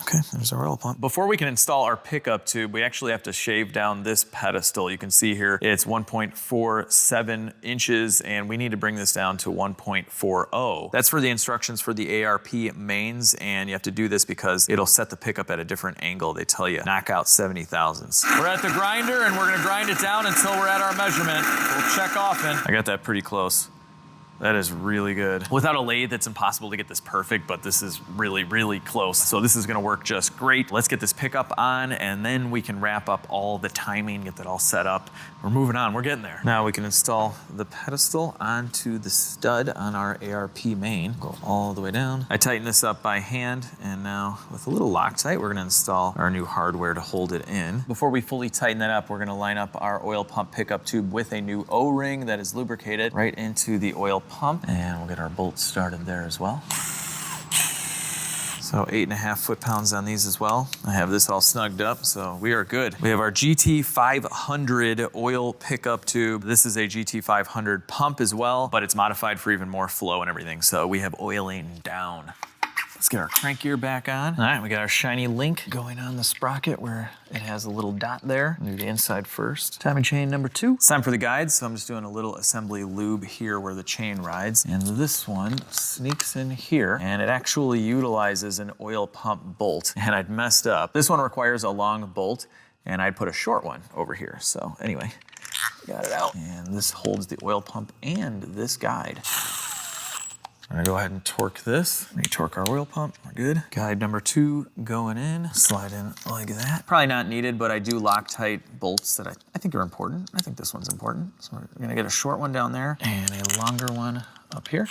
Okay, there's our oil pump. Before we can install our pickup tube, we actually have to shave down this pedestal. You can see here, it's 1.47 inches, and we need to bring this down to 1.40. That's for the instructions for the ARP mains, and you have to do this because it'll set the pickup at a different angle. They tell you, knock out 70 thousandths. We're at the grinder, and we're gonna grind it down until we're at our measurement. We'll check often. I got that pretty close. That is really good. Without a lathe, it's impossible to get this perfect, but this is really, really close. So this is gonna work just great. Let's get this pickup on, and then we can wrap up all the timing, get that all set up. We're moving on, we're getting there. Now we can install the pedestal onto the stud on our ARP main. Go all the way down. I tighten this up by hand, and now with a little Loctite, we're gonna install our new hardware to hold it in. Before we fully tighten that up, we're gonna line up our oil pump pickup tube with a new O-ring that is lubricated right into the oil pump, and we'll get our bolts started there as well. So 8.5 foot-pounds on these as well. I have this all snugged up, so we are good. We have our GT500 oil pickup tube. This is a GT500 pump as well, but it's modified for even more flow and everything, so we have oiling down. Let's get our crank gear back on. All right, we got our shiny link going on the sprocket where it has a little dot there. Do the inside first. Timing chain number 2. It's time for the guides, so I'm just doing a little assembly lube here where the chain rides. And this one sneaks in here, and it actually utilizes an oil pump bolt. And I'd messed up. This one requires a long bolt, and I'd put a short one over here. So anyway, got it out. And this holds the oil pump and this guide. I'm gonna go ahead and torque this. Re-torque our oil pump, we're good. Guide number 2 going in, slide in like that. Probably not needed, but I do Loctite bolts that I think are important. I think this one's important. So we're gonna get a short one down there and a longer one up here.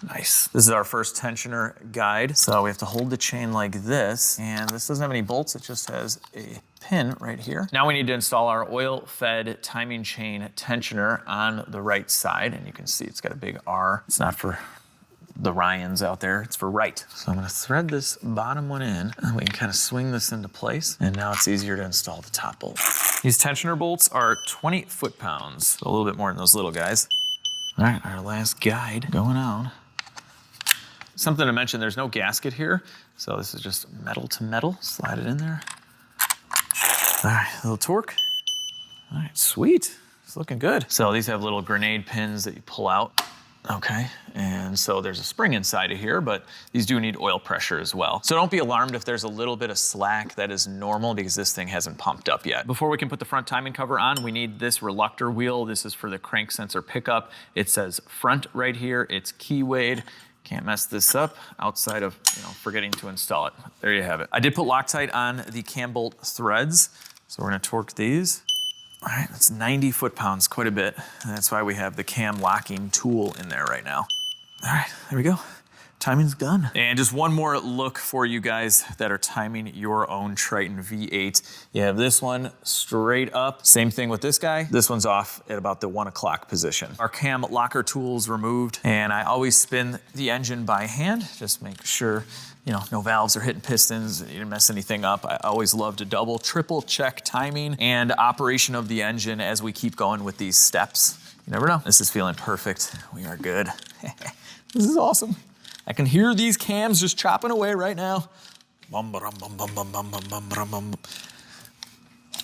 Nice. This is our first tensioner guide. So we have to hold the chain like this, and this doesn't have any bolts, it just has a pin right here. Now we need to install our oil-fed timing chain tensioner on the right side, and you can see it's got a big R. It's not for the Ryans out there, it's for right. So I'm gonna thread this bottom one in, and we can kind of swing this into place, and now it's easier to install the top bolt. These tensioner bolts are 20 foot-pounds, so a little bit more than those little guys. All right, our last guide going on. Something to mention, there's no gasket here, so this is just metal to metal. Slide it in there. All right, a little torque. All right, sweet. It's looking good. So these have little grenade pins that you pull out. Okay, and so there's a spring inside of here, but these do need oil pressure as well. So don't be alarmed if there's a little bit of slack. That is normal because this thing hasn't pumped up yet. Before we can put the front timing cover on, we need this reluctor wheel. This is for the crank sensor pickup. It says front right here. It's keywayed. Can't mess this up outside of, forgetting to install it. There you have it. I did put Loctite on the cam bolt threads, so we're gonna torque these. All right, that's 90 foot-pounds, quite a bit. And that's why we have the cam locking tool in there right now. All right, there we go. Timing's done. And just one more look for you guys that are timing your own Triton V8. You have this one straight up. Same thing with this guy. This one's off at about the 1 o'clock position. Our cam locker tool's removed, and I always spin the engine by hand. Just make sure, no valves are hitting pistons, you didn't mess anything up. I always love to double, triple check timing and operation of the engine as we keep going with these steps. You never know. This is feeling perfect. We are good. This is awesome. I can hear these cams just chopping away right now. I don't know,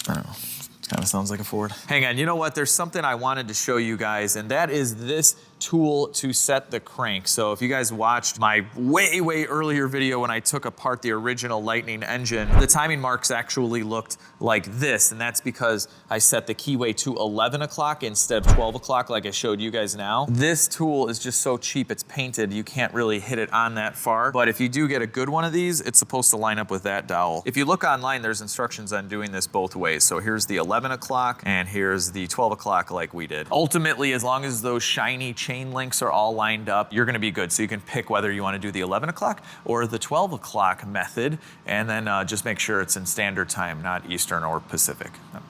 it kind of sounds like a Ford. Hang on, you know what? There's something I wanted to show you guys, and that is this tool to set the crank. So if you guys watched my way earlier video when I took apart the original Lightning engine, the timing marks actually looked like this, and that's because I set the keyway to 11 o'clock instead of 12 o'clock like I showed you guys now. This tool is just so cheap, it's painted, you can't really hit it on that far, but if you do get a good one of these, it's supposed to line up with that dowel. If you look online, there's instructions on doing this both ways. So here's the 11 o'clock, and here's the 12 o'clock like we did. Ultimately, as long as those shiny chain links are all lined up, you're gonna be good. So you can pick whether you wanna do the 11 o'clock or the 12 o'clock method, and then just make sure it's in standard time, not Eastern or Pacific.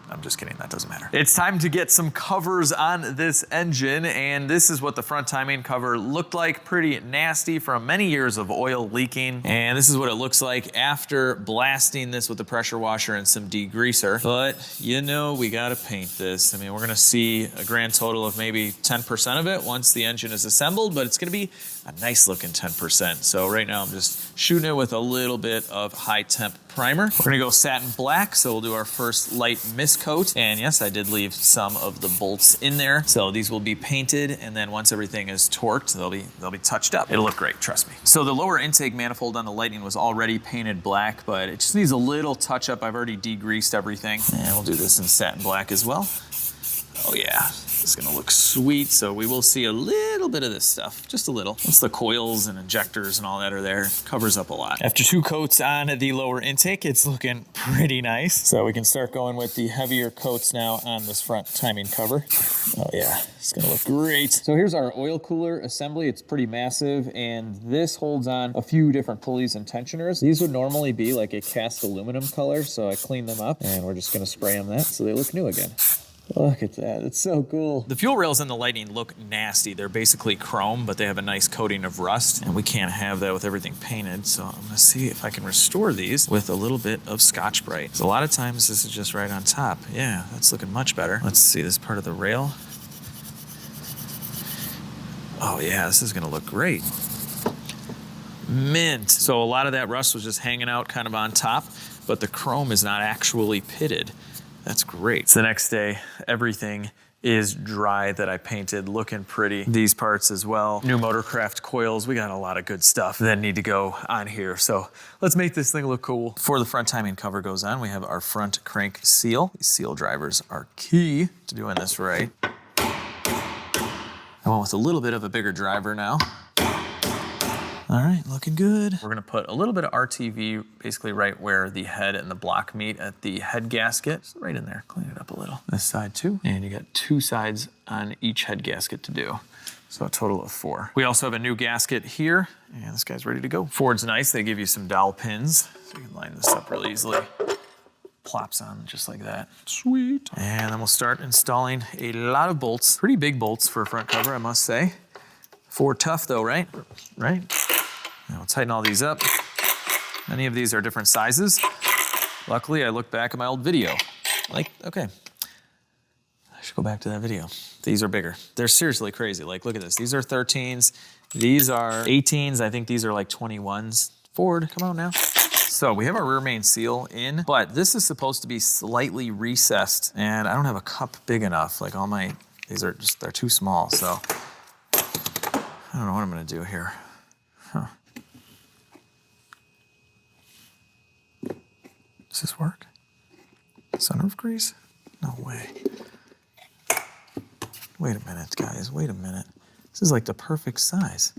I'm just kidding, that doesn't matter. It's time to get some covers on this engine, and this is what the front timing cover looked like. Pretty nasty from many years of oil leaking. And this is what it looks like after blasting this with the pressure washer and some degreaser. But we gotta paint this. I mean, we're gonna see a grand total of maybe 10% of it once the engine is assembled, but it's gonna be a nice looking 10%. So right now I'm just shooting it with a little bit of high temp primer. We're gonna go satin black, so we'll do our first light mist coat. And yes, I did leave some of the bolts in there. So these will be painted, and then once everything is torqued, they'll be touched up. It'll look great, trust me. So the lower intake manifold on the Lightning was already painted black, but it just needs a little touch up. I've already degreased everything. And we'll do this in satin black as well. Oh yeah. It's gonna look sweet, so we will see a little bit of this stuff, just a little. Once the coils and injectors and all that are there, it covers up a lot. After 2 coats on the lower intake, it's looking pretty nice. So we can start going with the heavier coats now on this front timing cover. Oh yeah, it's gonna look great. So here's our oil cooler assembly. It's pretty massive, and this holds on a few different pulleys and tensioners. These would normally be like a cast aluminum color, so I cleaned them up, and we're just gonna spray them that so they look new again. Look at that, it's so cool. The fuel rails in the Lightning look nasty. They're basically chrome, but they have a nice coating of rust, and we can't have that with everything painted, so I'm gonna see if I can restore these with a little bit of Scotch-Brite. So a lot of times this is just right on top. Yeah, that's looking much better. Let's see this part of the rail. Oh yeah, this is gonna look great. Mint. So a lot of that rust was just hanging out kind of on top, but the chrome is not actually pitted. That's great. It's the next day. Everything is dry that I painted, looking pretty. These parts as well. New Motorcraft coils. We got a lot of good stuff that need to go on here. So let's make this thing look cool. Before the front timing cover goes on, we have our front crank seal. These seal drivers are key to doing this right. I went with a little bit of a bigger driver now. All right, looking good. We're gonna put a little bit of RTV basically right where the head and the block meet at the head gasket. Just right in there, clean it up a little. This side too. And you got 2 sides on each head gasket to do. So a total of 4. We also have a new gasket here, and this guy's ready to go. Ford's nice, they give you some dowel pins, so you can line this up really easily. Plops on just like that. Sweet. And then we'll start installing a lot of bolts. Pretty big bolts for a front cover, I must say. Ford tough though, right? Right. Now we'll tighten all these up. Many of these are different sizes. Luckily, I looked back at my old video. Like, okay, I should go back to that video. These are bigger. They're seriously crazy. Like, look at this. These are 13s. These are 18s. I think these are like 21s. Ford, come on now. So we have our rear main seal in, but this is supposed to be slightly recessed, and I don't have a cup big enough. Like these are just, they're too small, so I don't know what I'm gonna do here. Huh. Does this work? Sunroof grease? No way. Wait a minute, guys, wait a minute. This is like the perfect size.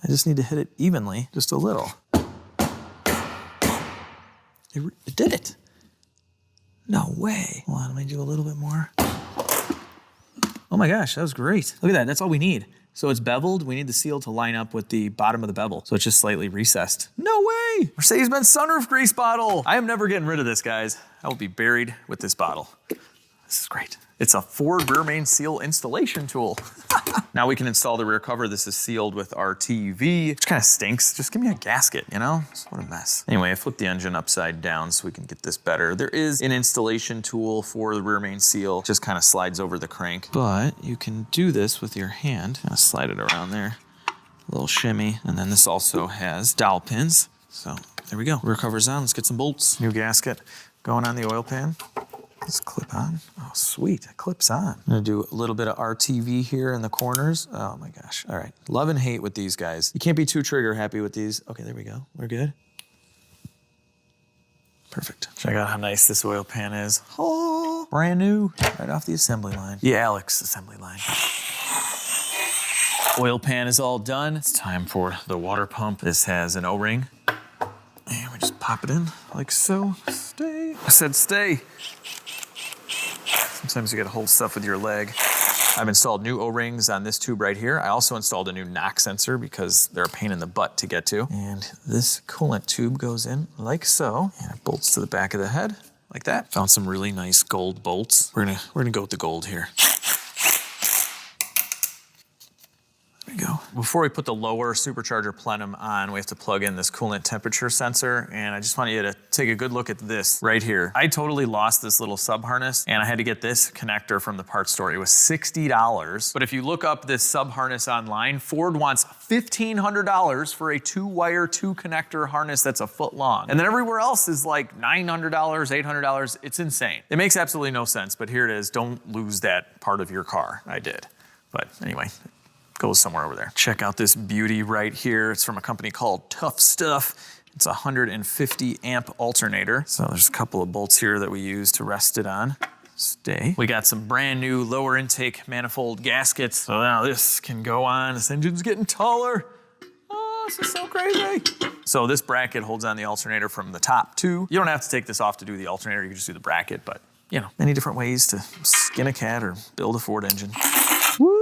I just need to hit it evenly, just a little. It did it. No way. Hold on, let me do a little bit more. Oh my gosh, that was great. Look at that, that's all we need. So it's beveled, we need the seal to line up with the bottom of the bevel. So it's just slightly recessed. No way! Mercedes-Benz sunroof grease bottle. I am never getting rid of this, guys. I will be buried with this bottle. This is great. It's a Ford rear main seal installation tool. Now we can install the rear cover. This is sealed with RTV, which kind of stinks. Just give me a gasket, you know? What a mess. Anyway, I flipped the engine upside down so we can get this better. There is an installation tool for the rear main seal. Just kind of slides over the crank. But you can do this with your hand. Kind of slide it around there. A little shimmy. And then this also has dowel pins. So there we go. Rear cover's on. Let's get some bolts. New gasket going on the oil pan. This clip on. Oh, sweet. It clips on. I'm gonna do a little bit of RTV here in the corners. Oh my gosh. All right. Love and hate with these guys. You can't be too trigger happy with these. Okay, there we go. We're good. Perfect. Check out how nice this oil pan is. Oh, brand new. Right off the assembly line. The Alex assembly line. Oil pan is all done. It's time for the water pump. This has an O-ring. And we just pop it in like so. Stay. I said stay. Sometimes you gotta hold stuff with your leg. I've installed new O-rings on this tube right here. I also installed a new knock sensor because they're a pain in the butt to get to. And this coolant tube goes in like so, and it bolts to the back of the head like that. Found some really nice gold bolts. We're gonna go with the gold here. There we go. Before we put the lower supercharger plenum on, we have to plug in this coolant temperature sensor, and I just want you to take a good look at this right here. I totally lost this little sub harness, and I had to get this connector from the parts store. It was $60, but if you look up this sub harness online, Ford wants $1,500 for a 2-wire, 2-connector harness that's a foot long. And then everywhere else is like $900, $800. It's insane. It makes absolutely no sense, but here it is. Don't lose that part of your car. I did. But anyway, goes somewhere over there. Check out this beauty right here. It's from a company called Tough Stuff. It's a 150 amp alternator. So there's a couple of bolts here that we use to rest it on. Stay. We got some brand new lower intake manifold gaskets. So now this can go on. This engine's getting taller. Oh, this is so crazy. So this bracket holds on the alternator from the top too. You don't have to take this off to do the alternator. You can just do the bracket, but you know, many different ways to skin a cat or build a Ford engine. Woo!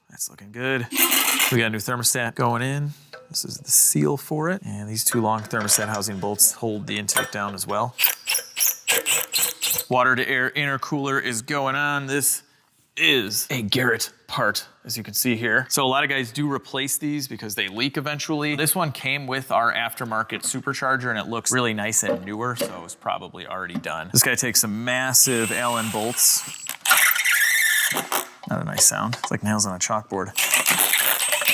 That's looking good. We got a new thermostat going in. This is the seal for it. And these 2 long thermostat housing bolts hold the intake down as well. Water to air intercooler is going on. This is a Garrett part, as you can see here. So a lot of guys do replace these because they leak eventually. This one came with our aftermarket Supercharger, and it looks really nice and newer, so it was probably already done. This guy takes some massive Allen bolts. Not a nice sound. It's like nails on a chalkboard.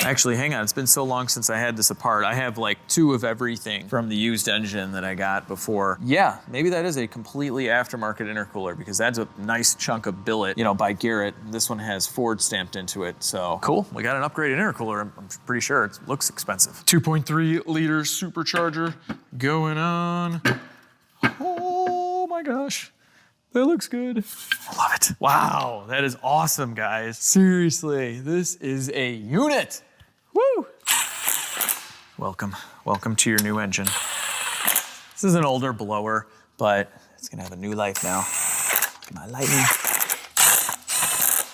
Actually, hang on, it's been so long since I had this apart. I have like 2 of everything from the used engine that I got before. Yeah, maybe that is a completely aftermarket intercooler because that's a nice chunk of billet, you know, by Garrett. This one has Ford stamped into it, so cool. We got an upgraded intercooler. I'm pretty sure it looks expensive. 2.3 liter supercharger going on. Oh my gosh. That looks good. I love it. Wow, that is awesome, guys. Seriously, this is a unit. Woo! welcome to your new engine. This is an older blower, but it's gonna have a new life now. Look at my Lightning.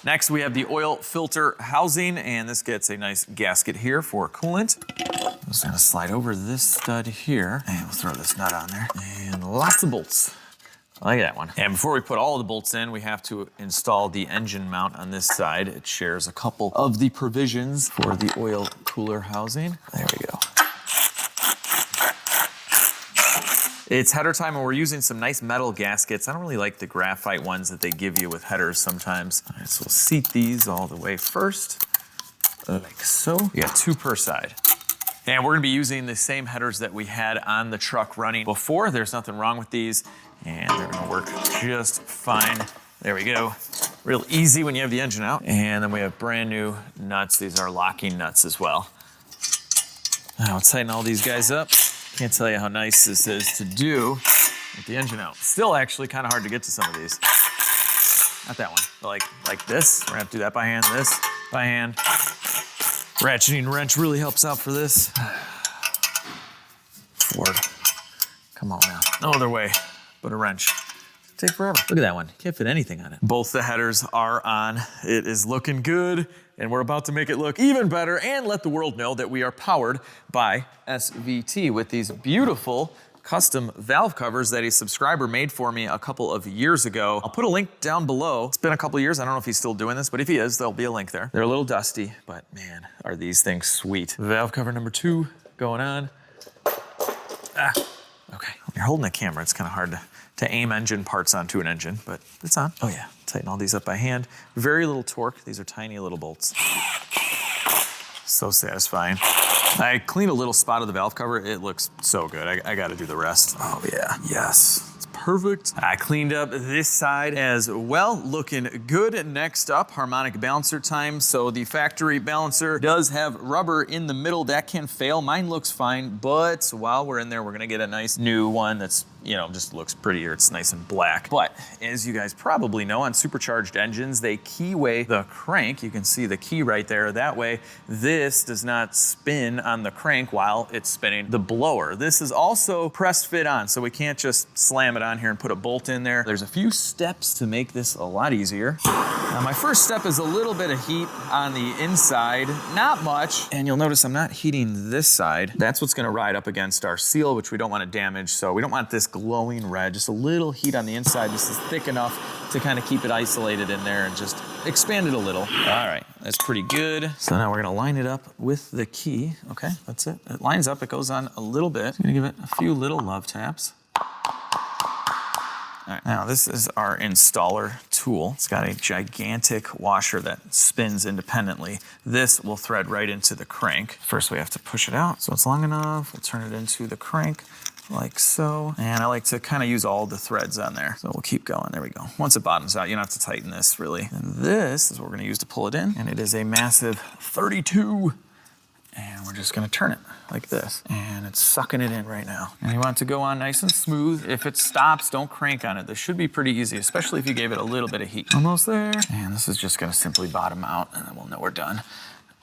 Next, we have the oil filter housing, and this gets a nice gasket here for coolant. I'm just gonna slide over this stud here, and we'll throw this nut on there, and lots of bolts. I like that one. And before we put all the bolts in, we have to install the engine mount on this side. It shares a couple of the provisions for the oil cooler housing. There we go. It's header time, and we're using some nice metal gaskets. I don't really like the graphite ones that they give you with headers sometimes. All right, so we'll seat these all the way first, like so. We got 2 per side. And we're gonna be using the same headers that we had on the truck running before. There's nothing wrong with these, and they're gonna work just fine. There we go. Real easy when you have the engine out. And then we have brand new nuts. These are locking nuts as well. Now, let's tighten all these guys up. Can't tell you how nice this is to do with the engine out. Still actually kind of hard to get to some of these. Not that one, but like this. We're gonna have to do that by hand, this by hand. Ratcheting wrench really helps out for this. Forward. Come on now. No other way but a wrench. Take forever. Look at that one. Can't fit anything on it. Both the headers are on. It is looking good, and we're about to make it look even better and let the world know that we are powered by SVT with these beautiful custom valve covers that a subscriber made for me a couple of years ago. I'll put a link down below. It's been a couple of years. I don't know if he's still doing this, but if he is, there'll be a link there. They're a little dusty, but man, are these things sweet. Valve cover number 2 going on. Okay. You're holding the camera. It's kind of hard to aim engine parts onto an engine, but it's on. Oh yeah, tighten all these up by hand. Very little torque. These are tiny little bolts. So satisfying. I cleaned a little spot of the valve cover. It looks so good. I gotta do the rest. Oh yeah, yes. It's perfect. I cleaned up this side as well. Looking good. Next up, harmonic balancer time. So the factory balancer does have rubber in the middle. That can fail. Mine looks fine, but while we're in there, we're gonna get a nice new one that's, you know, just looks prettier. It's nice and black. But as you guys probably know, on supercharged engines, they keyway the crank. You can see the key right there. That way, this does not spin on the crank while it's spinning the blower. This is also press fit on, so we can't just slam it on here and put a bolt in there. There's a few steps to make this a lot easier. Now, my first step is a little bit of heat on the inside, not much. And you'll notice I'm not heating this side. That's what's gonna ride up against our seal, which we don't wanna damage. So we don't want this glowing red, just a little heat on the inside. This is thick enough to kind of keep it isolated in there and just expand it a little. All right, that's pretty good. So now we're gonna line it up with the key. Okay, that's it. It lines up, it goes on a little bit. I'm gonna give it a few little love taps. All right, now this is our installer tool. It's got a gigantic washer that spins independently. This will thread right into the crank. First we have to push it out so it's long enough. We'll turn it into the crank like so. And I like to kind of use all the threads on there. So we'll keep going, there we go. Once it bottoms out, you don't have to tighten this really. And this is what we're gonna use to pull it in. And it is a massive 32. And we're just gonna turn it like this. And it's sucking it in right now. And you want it to go on nice and smooth. If it stops, don't crank on it. This should be pretty easy, especially if you gave it a little bit of heat. Almost there. And this is just gonna simply bottom out and then we'll know we're done.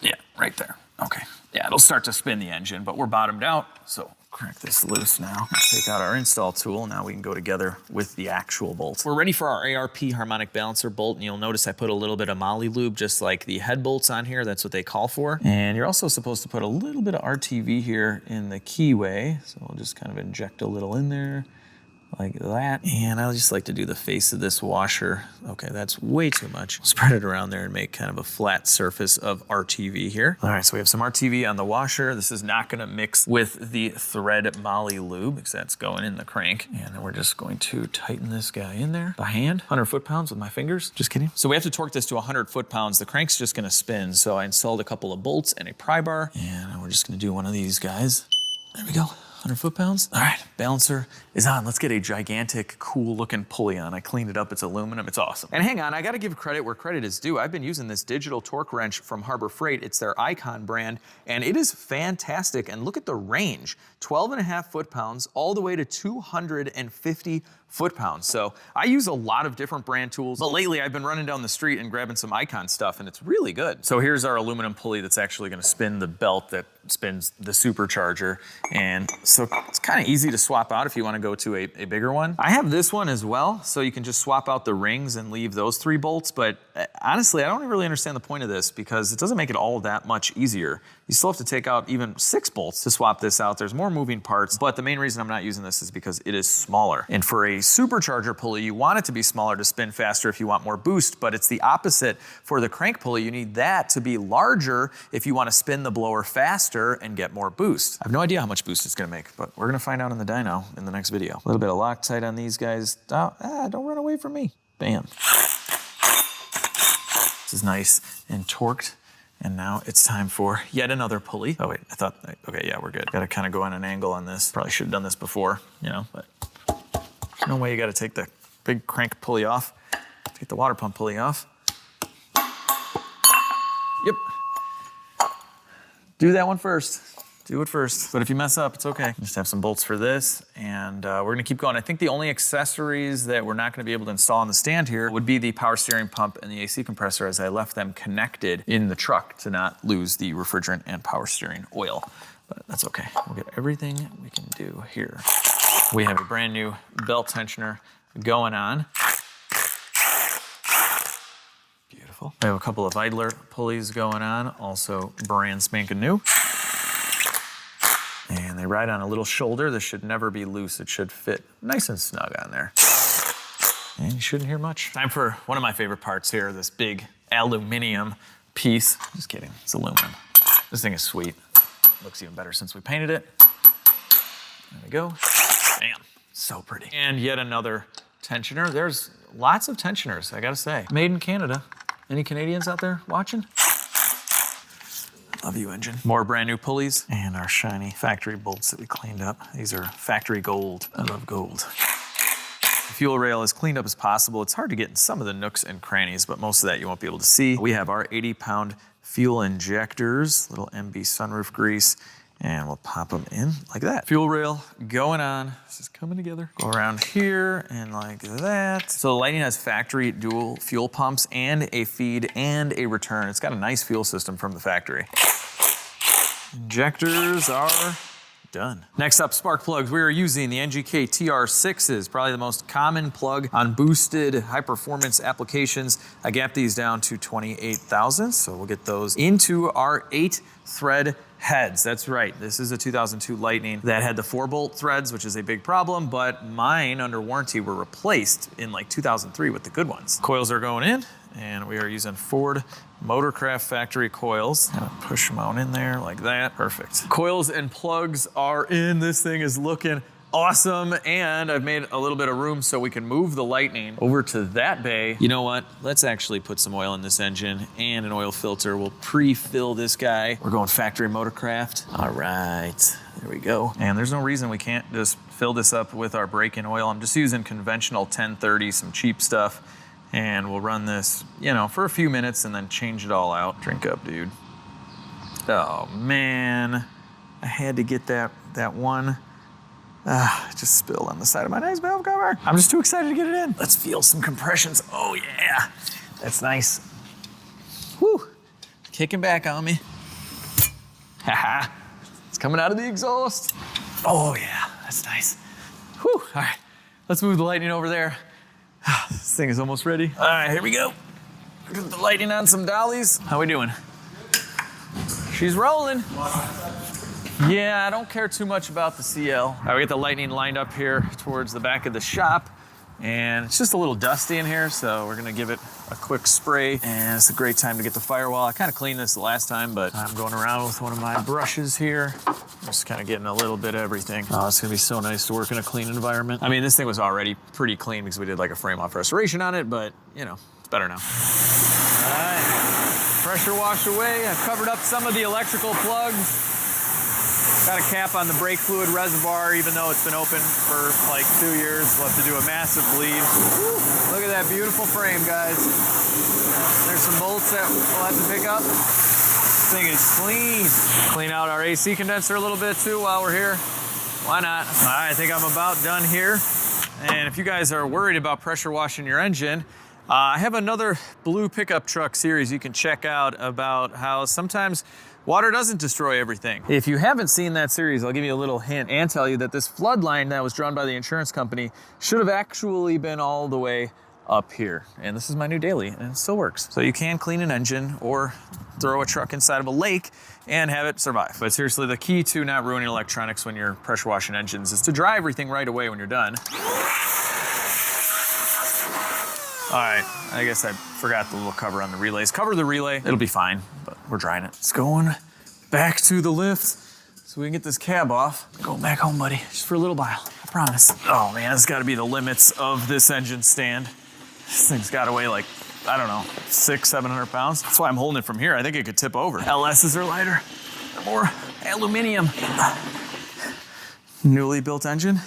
Yeah, right there, okay. Yeah, it'll start to spin the engine, but we're bottomed out, so crack this loose now. Take out our install tool. Now we can go together with the actual bolts. We're ready for our ARP harmonic balancer bolt, and you'll notice I put a little bit of moly lube, just like the head bolts on here. That's what they call for. And you're also supposed to put a little bit of RTV here in the keyway. So we'll just kind of inject a little in there. Like that. And I just like to do the face of this washer. Okay, that's way too much. Spread it around there and make kind of a flat surface of RTV here. All right, so we have some RTV on the washer. This is not gonna mix with the thread moly lube because that's going in the crank. And then we're just going to tighten this guy in there by hand, 100 foot-pounds with my fingers. Just kidding. So we have to torque this to 100 foot-pounds. The crank's just gonna spin. So I installed a couple of bolts and a pry bar. And we're just gonna do one of these guys. There we go. 100 foot-pounds. All right, balancer is on. Let's get a gigantic, cool looking pulley on. I cleaned it up, it's aluminum, it's awesome. And hang on, I gotta give credit where credit is due. I've been using this digital torque wrench from Harbor Freight. It's their Icon brand, and it is fantastic. And look at the range, 12.5 foot-pounds all the way to 250 foot-pounds. So I use a lot of different brand tools, but lately I've been running down the street and grabbing some Icon stuff, and it's really good. So here's our aluminum pulley that's actually gonna spin the belt that spins the Supercharger. And so it's kind of easy to swap out if you want to go to a bigger one. I have this one as well, so you can just swap out the rings and leave those 3 bolts. But honestly, I don't really understand the point of this because it doesn't make it all that much easier. You still have to take out even 6 bolts to swap this out. There's more moving parts, but the main reason I'm not using this is because it is smaller. And for a Supercharger pulley, you want it to be smaller to spin faster if you want more boost, but it's the opposite for the crank pulley. You need that to be larger if you want to spin the blower faster and get more boost. I have no idea how much boost it's going to make, but we're going to find out in the dyno in the next video. A little bit of Loctite on these guys. Oh, don't run away from me. Bam. This is nice and torqued. And now it's time for yet another pulley. Oh wait, okay, yeah, we're good. Gotta kind of go on an angle on this. Probably should have done this before, you know, but there's no way you gotta take the big crank pulley off. Take the water pump pulley off. Yep. Do that one first. Do it first. But if you mess up, it's okay. Just have some bolts for this, and we're gonna keep going. I think the only accessories that we're not gonna be able to install on the stand here would be the power steering pump and the AC compressor, as I left them connected in the truck to not lose the refrigerant and power steering oil. But that's okay. We'll get everything we can do here. We have a brand new belt tensioner going on. Beautiful. We have a couple of idler pulleys going on, also brand spanking new. And they ride on a little shoulder. This should never be loose. It should fit nice and snug on there. And you shouldn't hear much. Time for one of my favorite parts here, this big aluminum piece. Just kidding, it's aluminum. This thing is sweet. Looks even better since we painted it. There we go. Bam, so pretty. And yet another tensioner. There's lots of tensioners, I gotta say. Made in Canada. Any Canadians out there watching? Love you, engine. More brand new pulleys and our shiny factory bolts that we cleaned up. These are factory gold. I love gold. The fuel rail as cleaned up as possible. It's hard to get in some of the nooks and crannies, but most of that you won't be able to see. We have our 80-pound fuel injectors, little MB sunroof grease, and we'll pop them in like that. Fuel rail going on. This is coming together. Go around here and like that. So the Lightning has factory dual fuel pumps and a feed and a return. It's got a nice fuel system from the factory. Injectors are done. Next up, spark plugs. We are using the NGK TR6s, probably the most common plug on boosted high performance applications. I gapped these down to 28,000, so we'll get those into our 8-thread heads. That's right, this is a 2002 Lightning that had the 4-bolt threads, which is a big problem, but mine under warranty were replaced in like 2003 with the good ones. Coils are going in, and we are using Ford Motorcraft factory coils. Push them on in there like that. Perfect. Coils and plugs are in. This thing is looking awesome, and I've made a little bit of room so we can move the Lightning over to that bay. You know what? Let's actually put some oil in this engine and an oil filter. We'll pre-fill this guy. We're going factory Motorcraft. All right, there we go. And there's no reason we can't just fill this up with our brake-in oil. I'm just using conventional 1030, some cheap stuff. And we'll run this, you know, for a few minutes and then change it all out. Drink up, dude. Oh man, I had to get that one. It just spilled on the side of my nice valve cover. I'm just too excited to get it in. Let's feel some compressions. Oh yeah, that's nice. Whew, kicking back on me. Haha, it's coming out of the exhaust. Oh yeah, that's nice. Whew, all right, let's move the Lightning over there. This thing is almost ready. All right, here we go. Put the Lightning on some dollies. How we doing? She's rolling. Yeah, I don't care too much about the CL. All right, we got the Lightning lined up here towards the back of the shop, and it's just a little dusty in here, so we're gonna give it a quick spray, and it's a great time to get the firewall. I kind of cleaned this the last time, but I'm going around with one of my brushes here. Just kind of getting a little bit of everything. Oh, it's gonna be so nice to work in a clean environment. I mean, this thing was already pretty clean because we did like a frame-off restoration on it, but you know, it's better now. All right, pressure wash away. I've covered up some of the electrical plugs. Got a cap on the brake fluid reservoir, even though it's been open for like 2 years. We'll have to do a massive bleed. Woo, look at that beautiful frame, guys. There's some bolts that we'll have to pick up. This thing is clean. Clean out our AC condenser a little bit too while we're here. Why not? All right, I think I'm about done here. And if you guys are worried about pressure washing your engine, I have another blue pickup truck series you can check out about how sometimes water doesn't destroy everything. If you haven't seen that series, I'll give you a little hint and tell you that this flood line that was drawn by the insurance company should have actually been all the way up here. And this is my new daily, and it still works. So you can clean an engine or throw a truck inside of a lake and have it survive. But seriously, the key to not ruining electronics when you're pressure washing engines is to dry everything right away when you're done. All right, I guess I forgot the little cover on the relays. Cover the relay, it'll be fine, but we're drying it. It's going back to the lift so we can get this cab off. Going back home, buddy, just for a little while, I promise. Oh man, it's gotta be the limits of this engine stand. This thing's gotta weigh like, I don't know, 600-700 pounds. That's why I'm holding it from here. I think it could tip over. LSs are lighter, they're more aluminum. Newly built engine,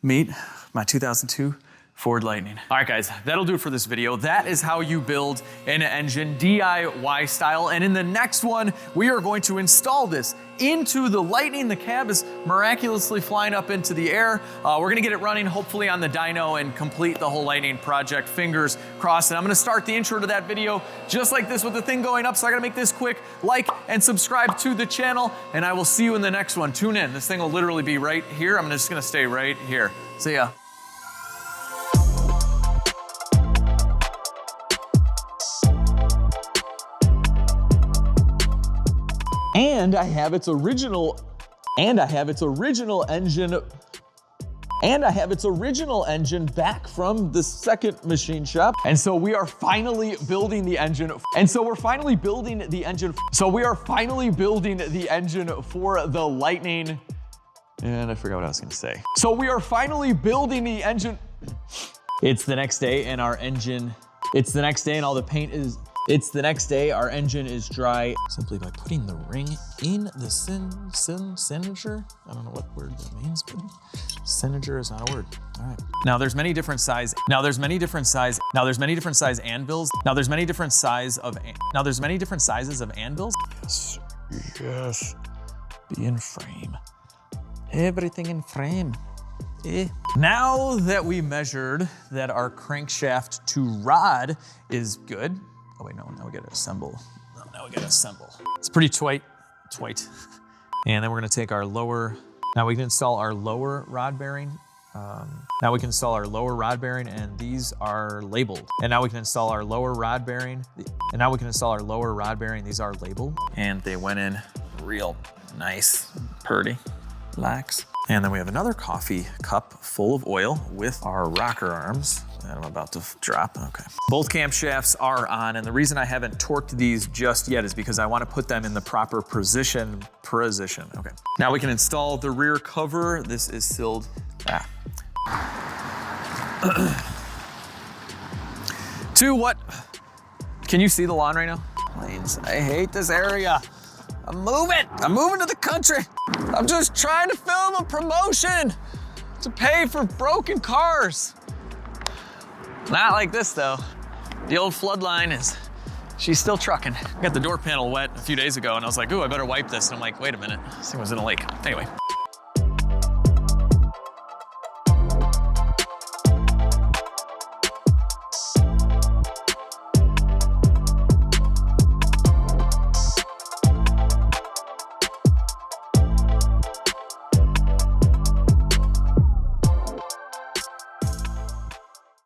meet my 2002 Ford Lightning. All right, guys, that'll do it for this video. That is how you build an engine DIY style. And in the next one, we are going to install this into the Lightning. The cab is miraculously flying up into the air. We're gonna get it running hopefully on the dyno and complete the whole Lightning project. Fingers crossed. And I'm gonna start the intro to that video just like this with the thing going up. So I gotta make this quick. Like and subscribe to the channel, and I will see you in the next one. Tune in. This thing will literally be right here. I'm just gonna stay right here. See ya. And I have its original engine back from the second machine shop. And so we are finally building the engine. So we are finally building the engine for the Lightning. And I forgot what I was gonna say. So we are finally building the engine. It's the next day and our engine, all the paint is, our engine is dry. Simply by putting the ring in the cylinder. I don't know what word that means, but cylinder is not a word. All right. Now there's many different sizes anvils. Now there's many different sizes of anvils. Yes. Be in frame. Everything in frame. Now that we measured that our crankshaft to rod is good. Oh wait, no, now we gotta assemble. It's pretty tight. And then we're gonna take our lower, now we can install our lower rod bearing. And these are labeled. And now we can install our lower rod bearing. These are labeled. And they went in real nice, pretty, lax. And then we have another coffee cup full of oil with our rocker arms that I'm about to drop. Okay. Both camshafts are on, and the reason I haven't torqued these just yet is because I want to put them in the proper position. Okay. Now we can install the rear cover. This is sealed. To what? Can you see the lawn right now? Planes. I hate this area. I'm moving to the country. I'm just trying to film a promotion to pay for broken cars. Not like this though. The old flood line she's still trucking. I got the door panel wet a few days ago and I was like, ooh, I better wipe this. And I'm like, wait a minute, this thing was in a lake. Anyway.